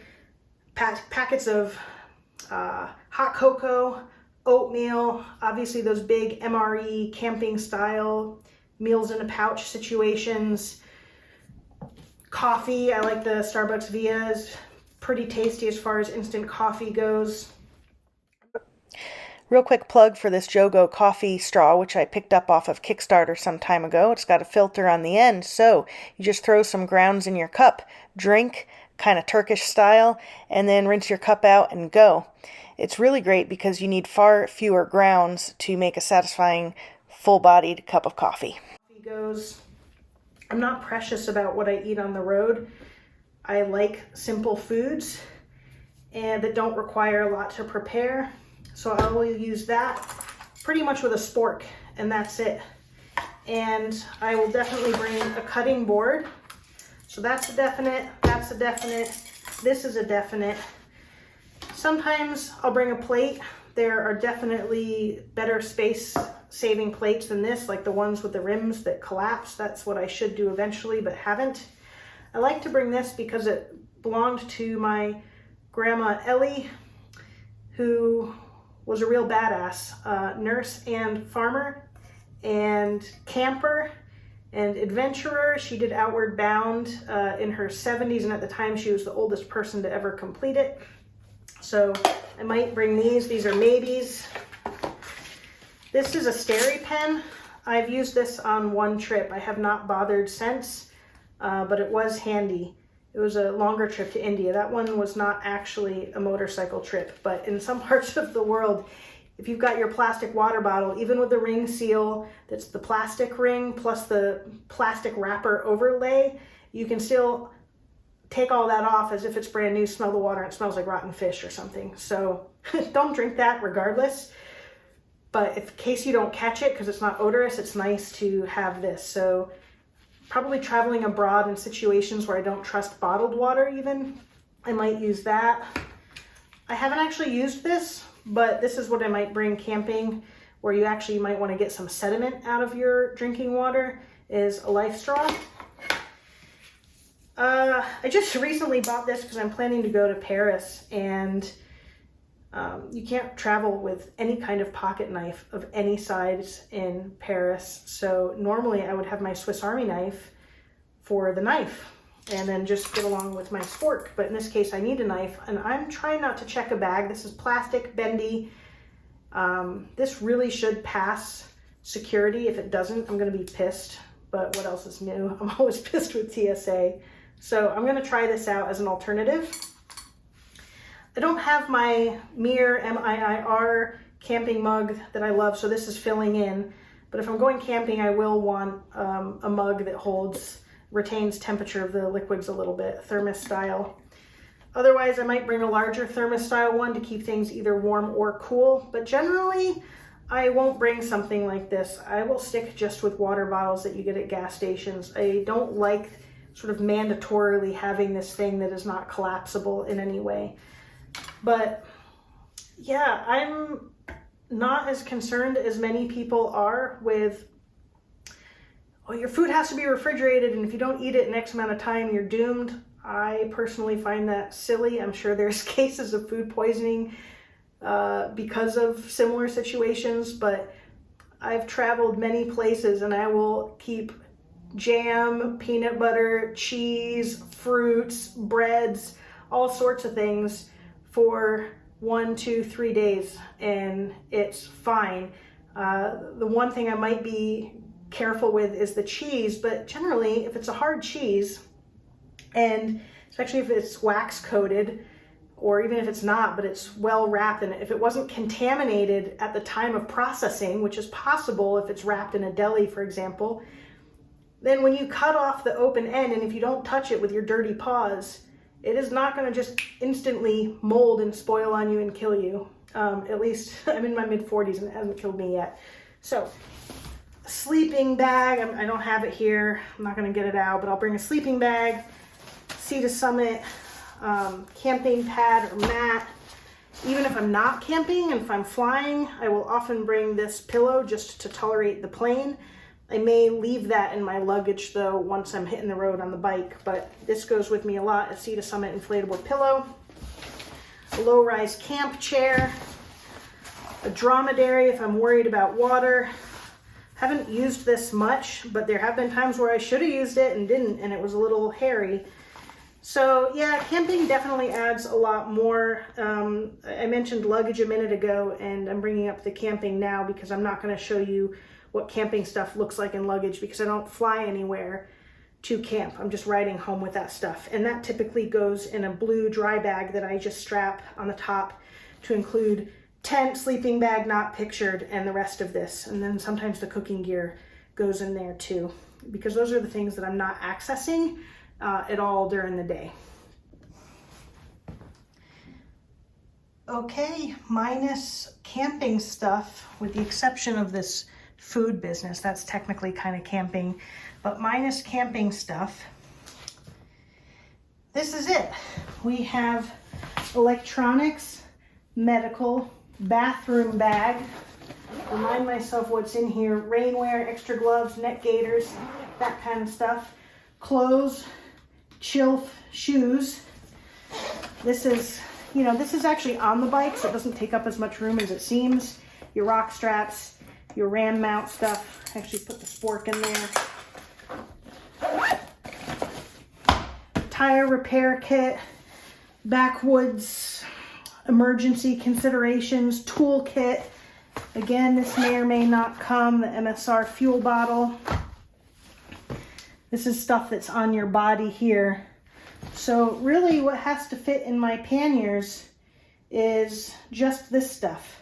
packets of hot cocoa, oatmeal, obviously those big MRE camping style meals in a pouch situations. Coffee, I like the Starbucks Vias, pretty tasty as far as instant coffee goes. Real quick plug for this Jogo coffee straw, which I picked up off of Kickstarter some time ago. It's got a filter on the end, so you just throw some grounds in your cup, drink, kind of Turkish style, and then rinse your cup out and go. It's really great because you need far fewer grounds to make a satisfying, full-bodied cup of coffee. I'm not precious about what I eat on the road. I like simple foods and that don't require a lot to prepare. So I will use that pretty much with a spork, and that's it. And I will definitely bring a cutting board. So that's a definite, that's a definite, this is a definite. Sometimes I'll bring a plate. There are definitely better space-saving plates than this, like the ones with the rims that collapse. That's what I should do eventually, but haven't. I like to bring this because it belonged to my grandma Ellie, who was a real badass, nurse and farmer and camper and adventurer. She did Outward Bound in her 70s, and at the time she was the oldest person to ever complete it. So I might bring these. These are maybes. This is a Steri pen. I've used this on one trip. I have not bothered since, but it was handy. It was a longer trip to India. That one was not actually a motorcycle trip, but in some parts of the world, if you've got your plastic water bottle, even with the ring seal, that's the plastic ring plus the plastic wrapper overlay, you can still take all that off as if it's brand new, smell the water, and it smells like rotten fish or something. So don't drink that regardless. But in case you don't catch it, because it's not odorous, it's nice to have this. So probably traveling abroad in situations where I don't trust bottled water even, I might use that. I haven't actually used this, but this is what I might bring camping, where you actually might want to get some sediment out of your drinking water, is a life straw. I just recently bought this because I'm planning to go to Paris, and you can't travel with any kind of pocket knife of any size in Paris. So normally I would have my Swiss Army knife for the knife and then just get along with my spork. But in this case, I need a knife, and I'm trying not to check a bag. This is plastic, bendy. This really should pass security. If it doesn't, I'm going to be pissed. But what else is new? I'm always pissed with TSA. So I'm going to try this out as an alternative. I don't have my Mir, M-I-I-R camping mug that I love, so this is filling in. But if I'm going camping, I will want a mug that retains temperature of the liquids a little bit, thermos style. Otherwise, I might bring a larger thermos style one to keep things either warm or cool. But generally, I won't bring something like this. I will stick just with water bottles that you get at gas stations. I don't like sort of mandatorily having this thing that is not collapsible in any way. But yeah, I'm not as concerned as many people are with, oh, your food has to be refrigerated, and if you don't eat it in X amount of time, you're doomed. I personally find that silly. I'm sure there's cases of food poisoning because of similar situations, but I've traveled many places, and I will keep jam, peanut butter, cheese, fruits, breads, all sorts of things for 1, 2, 3 days, and it's fine. The one thing I might be careful with is the cheese, but generally if it's a hard cheese, and especially if it's wax coated, or even if it's not, but it's well wrapped, and if it wasn't contaminated at the time of processing, which is possible if it's wrapped in a deli, for example, then when you cut off the open end, and if you don't touch it with your dirty paws, it is not going to just instantly mold and spoil on you and kill you. At least I'm in my mid-40s and it hasn't killed me yet. So, a sleeping bag. I don't have it here. I'm not going to get it out, but I'll bring a sleeping bag, Sea to Summit, camping pad or mat. Even if I'm not camping and if I'm flying, I will often bring this pillow just to tolerate the plane. I may leave that in my luggage though once I'm hitting the road on the bike, but this goes with me a lot, a Sea to Summit inflatable pillow, a low-rise camp chair, a dromedary if I'm worried about water. Haven't used this much, but there have been times where I should have used it and didn't, and it was a little hairy. So yeah, camping definitely adds a lot more. I mentioned luggage a minute ago, and I'm bringing up the camping now because I'm not going to show you what camping stuff looks like in luggage because I don't fly anywhere to camp. I'm just riding home with that stuff. And that typically goes in a blue dry bag that I just strap on the top to include tent, sleeping bag, not pictured, and the rest of this. And then sometimes the cooking gear goes in there too, because those are the things that I'm not accessing at all during the day. Okay, minus camping stuff, with the exception of this food business, that's technically kind of camping, but minus camping stuff, this is it. We have electronics, medical, bathroom bag, remind myself what's in here, rainwear, extra gloves, neck gaiters, that kind of stuff, clothes, chilf, shoes. This is, you know, this is actually on the bike, so it doesn't take up as much room as it seems. Your rock straps, your ram mount stuff. I actually put the spork in there. Tire repair kit, backwoods, emergency considerations, tool kit. Again, this may or may not come, the MSR fuel bottle. This is stuff that's on your body here. So really what has to fit in my panniers is just this stuff.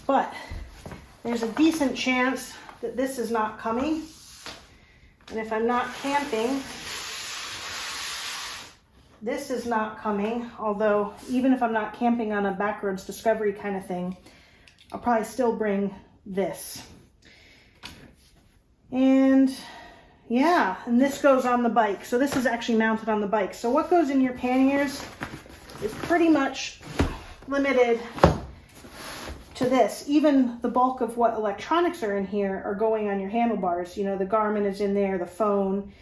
But there's a decent chance that this is not coming. And if I'm not camping, this is not coming. Although even if I'm not camping on a backroads discovery kind of thing, I'll probably still bring this. And yeah, and this goes on the bike. So this is actually mounted on the bike. So what goes in your panniers is pretty much limited to this. Even the bulk of what electronics are in here are going on your handlebars. You know, the Garmin is in there, the phone,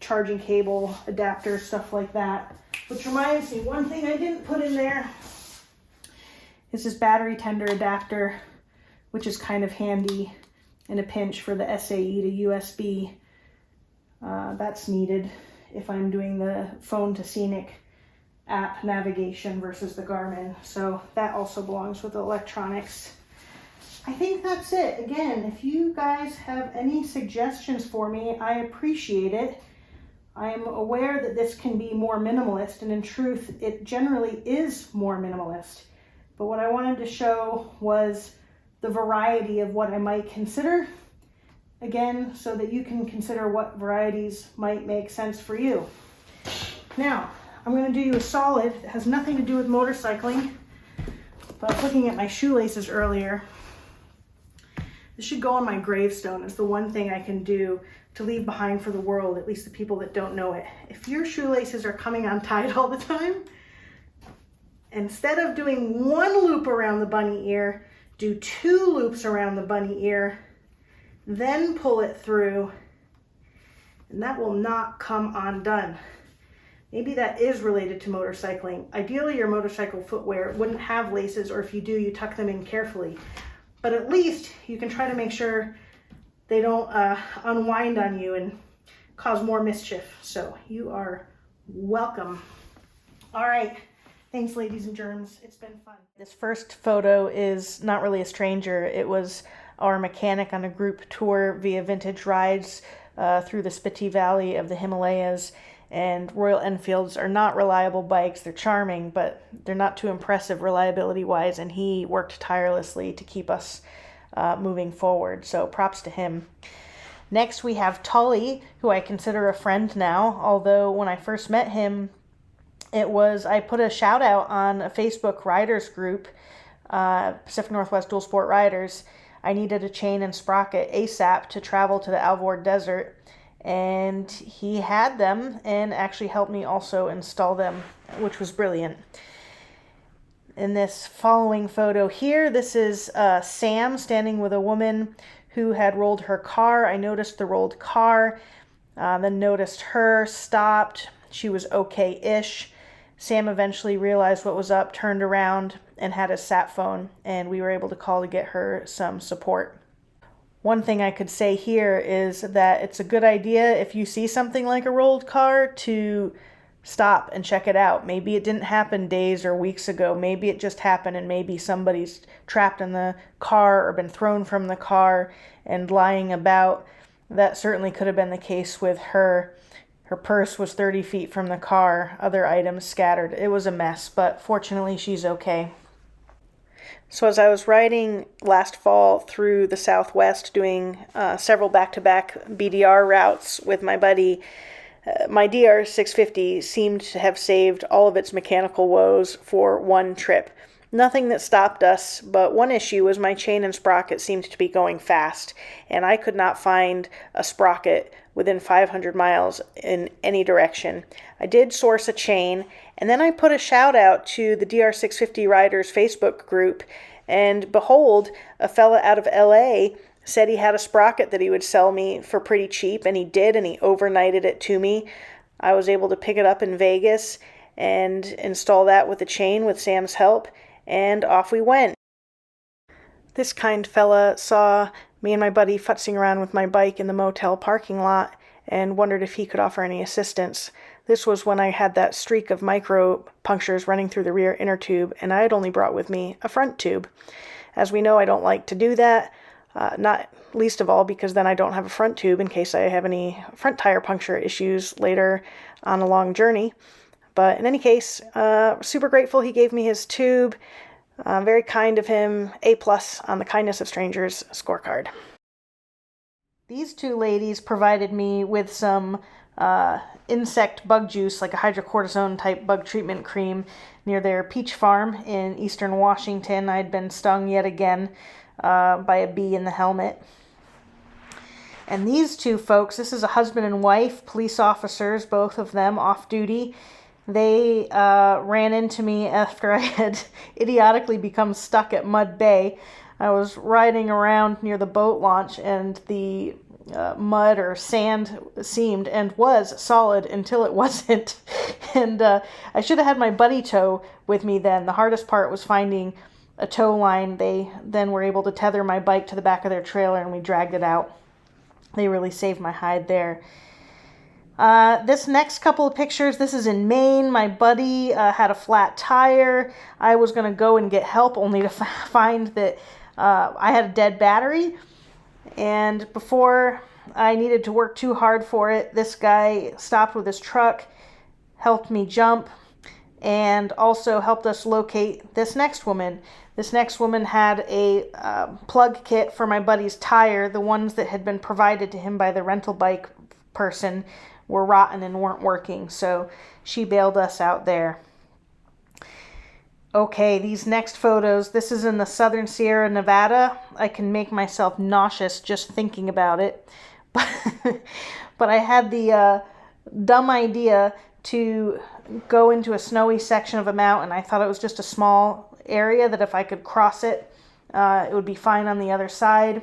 charging cable, adapter, stuff like that. Which reminds me, one thing I didn't put in there is this battery tender adapter, which is kind of handy in a pinch for the SAE to USB. That's needed if I'm doing the phone to scenic app navigation versus the Garmin. So that also belongs with the electronics. I think that's it. Again, if you guys have any suggestions for me, I appreciate it. I am aware that this can be more minimalist, and in truth, it generally is more minimalist. But what I wanted to show was the variety of what I might consider, again, so that you can consider what varieties might make sense for you. Now, I'm going to do you a solid. It has nothing to do with motorcycling, but I was looking at my shoelaces earlier. This should go on my gravestone as the one thing I can do to leave behind for the world, at least the people that don't know it. If your shoelaces are coming untied all the time, instead of doing one loop around the bunny ear, do 2 loops around the bunny ear, then pull it through, and that will not come undone. Maybe that is related to motorcycling. Ideally, your motorcycle footwear wouldn't have laces, or if you do, you tuck them in carefully. But at least you can try to make sure they don't unwind on you and cause more mischief. So you are welcome. All right. Thanks, ladies and germs. It's been fun. This first photo is not really a stranger. It was our mechanic on a group tour via vintage rides through the Spiti Valley of the Himalayas. And Royal Enfields are not reliable bikes. They're charming, but they're not too impressive reliability-wise. And he worked tirelessly to keep us moving forward. So props to him. Next, we have Tully, who I consider a friend now. Although when I first met him, I put a shout out on a Facebook riders group, Pacific Northwest Dual Sport Riders. I needed a chain and sprocket ASAP to travel to the Alvord Desert, and he had them and actually helped me also install them, which was brilliant. In this following photo here, this is Sam standing with a woman who had rolled her car. I noticed the rolled car, then noticed her, stopped. She was okay-ish. Sam eventually realized what was up, turned around, and had a sat phone, and we were able to call to get her some support. One thing I could say here is that it's a good idea if you see something like a rolled car to stop and check it out. Maybe it didn't happen days or weeks ago. Maybe it just happened and maybe somebody's trapped in the car or been thrown from the car and lying about. That certainly could have been the case with her. Her purse was 30 feet from the car, other items scattered. It was a mess, but fortunately she's okay. So as I was riding last fall through the Southwest doing several back-to-back BDR routes with my buddy, my DR650 seemed to have saved all of its mechanical woes for one trip. Nothing that stopped us, but one issue was my chain and sprocket seemed to be going fast, and I could not find a sprocket within 500 miles in any direction. I did source a chain, and then I put a shout out to the DR650 Riders Facebook group, and behold, a fella out of LA said he had a sprocket that he would sell me for pretty cheap, and he did, and he overnighted it to me. I was able to pick it up in Vegas and install that with a chain with Sam's help, and off we went. This kind fella saw me and my buddy futzing around with my bike in the motel parking lot and wondered if he could offer any assistance. This was when I had that streak of micro punctures running through the rear inner tube, and I had only brought with me a front tube. As we know, I don't like to do that, not least of all because then I don't have a front tube in case I have any front tire puncture issues later on a long journey. But in any case, super grateful he gave me his tube. Very kind of him. A+ on the kindness of strangers scorecard. These two ladies provided me with some insect bug juice, like a hydrocortisone type bug treatment cream, near their peach farm in eastern Washington. I'd been stung yet again by a bee in the helmet. And these two folks, this is a husband and wife, police officers, both of them off duty. They ran into me after I had idiotically become stuck at Mud Bay. I was riding around near the boat launch, and the mud or sand seemed and was solid until it wasn't. And I should have had my buddy tow with me then. The hardest part was finding a tow line. They then were able to tether my bike to the back of their trailer, and we dragged it out. They really saved my hide there. This next couple of pictures, this is in Maine. My buddy had a flat tire. I was going to go and get help only to find that I had a dead battery. And before I needed to work too hard for it, this guy stopped with his truck, helped me jump, and also helped us locate this next woman. This next woman had a plug kit for my buddy's tire. The ones that had been provided to him by the rental bike person were rotten and weren't working, so she bailed us out there. Okay, these next photos, this is in the Southern Sierra Nevada. I can make myself nauseous just thinking about it. But I had the dumb idea to go into a snowy section of a mountain. I thought it was just a small area that if I could cross it, it would be fine on the other side.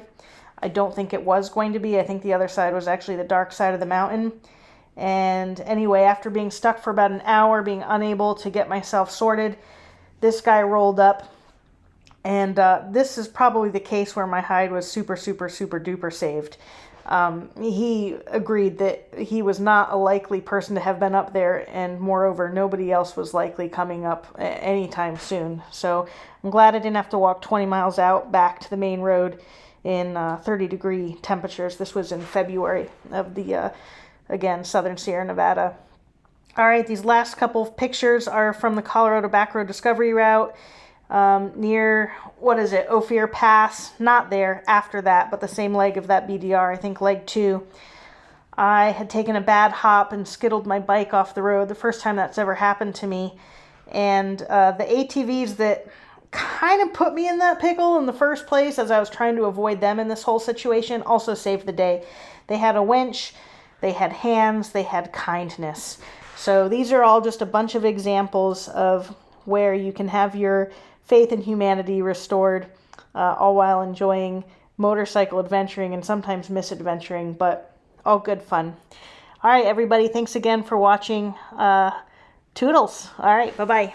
I don't think it was going to be. I think the other side was actually the dark side of the mountain. And anyway, after being stuck for about an hour, being unable to get myself sorted, this guy rolled up. And this is probably the case where my hide was super, super, super duper saved. He agreed that he was not a likely person to have been up there, and moreover, nobody else was likely coming up anytime soon. So I'm glad I didn't have to walk 20 miles out back to the main road in 30-degree temperatures. This was in February of the again, Southern Sierra Nevada. All right, these last couple of pictures are from the Colorado Backroad Discovery Route near, Ophir Pass. Not there, after that, but the same leg of that BDR, I think leg 2. I had taken a bad hop and skittled my bike off the road, the first time that's ever happened to me. And the ATVs that kind of put me in that pickle in the first place, as I was trying to avoid them in this whole situation, also saved the day. They had a winch, they had hands, they had kindness. So these are all just a bunch of examples of where you can have your faith in humanity restored, all while enjoying motorcycle adventuring and sometimes misadventuring, but all good fun. All right, everybody, thanks again for watching. Toodles. All right, bye-bye.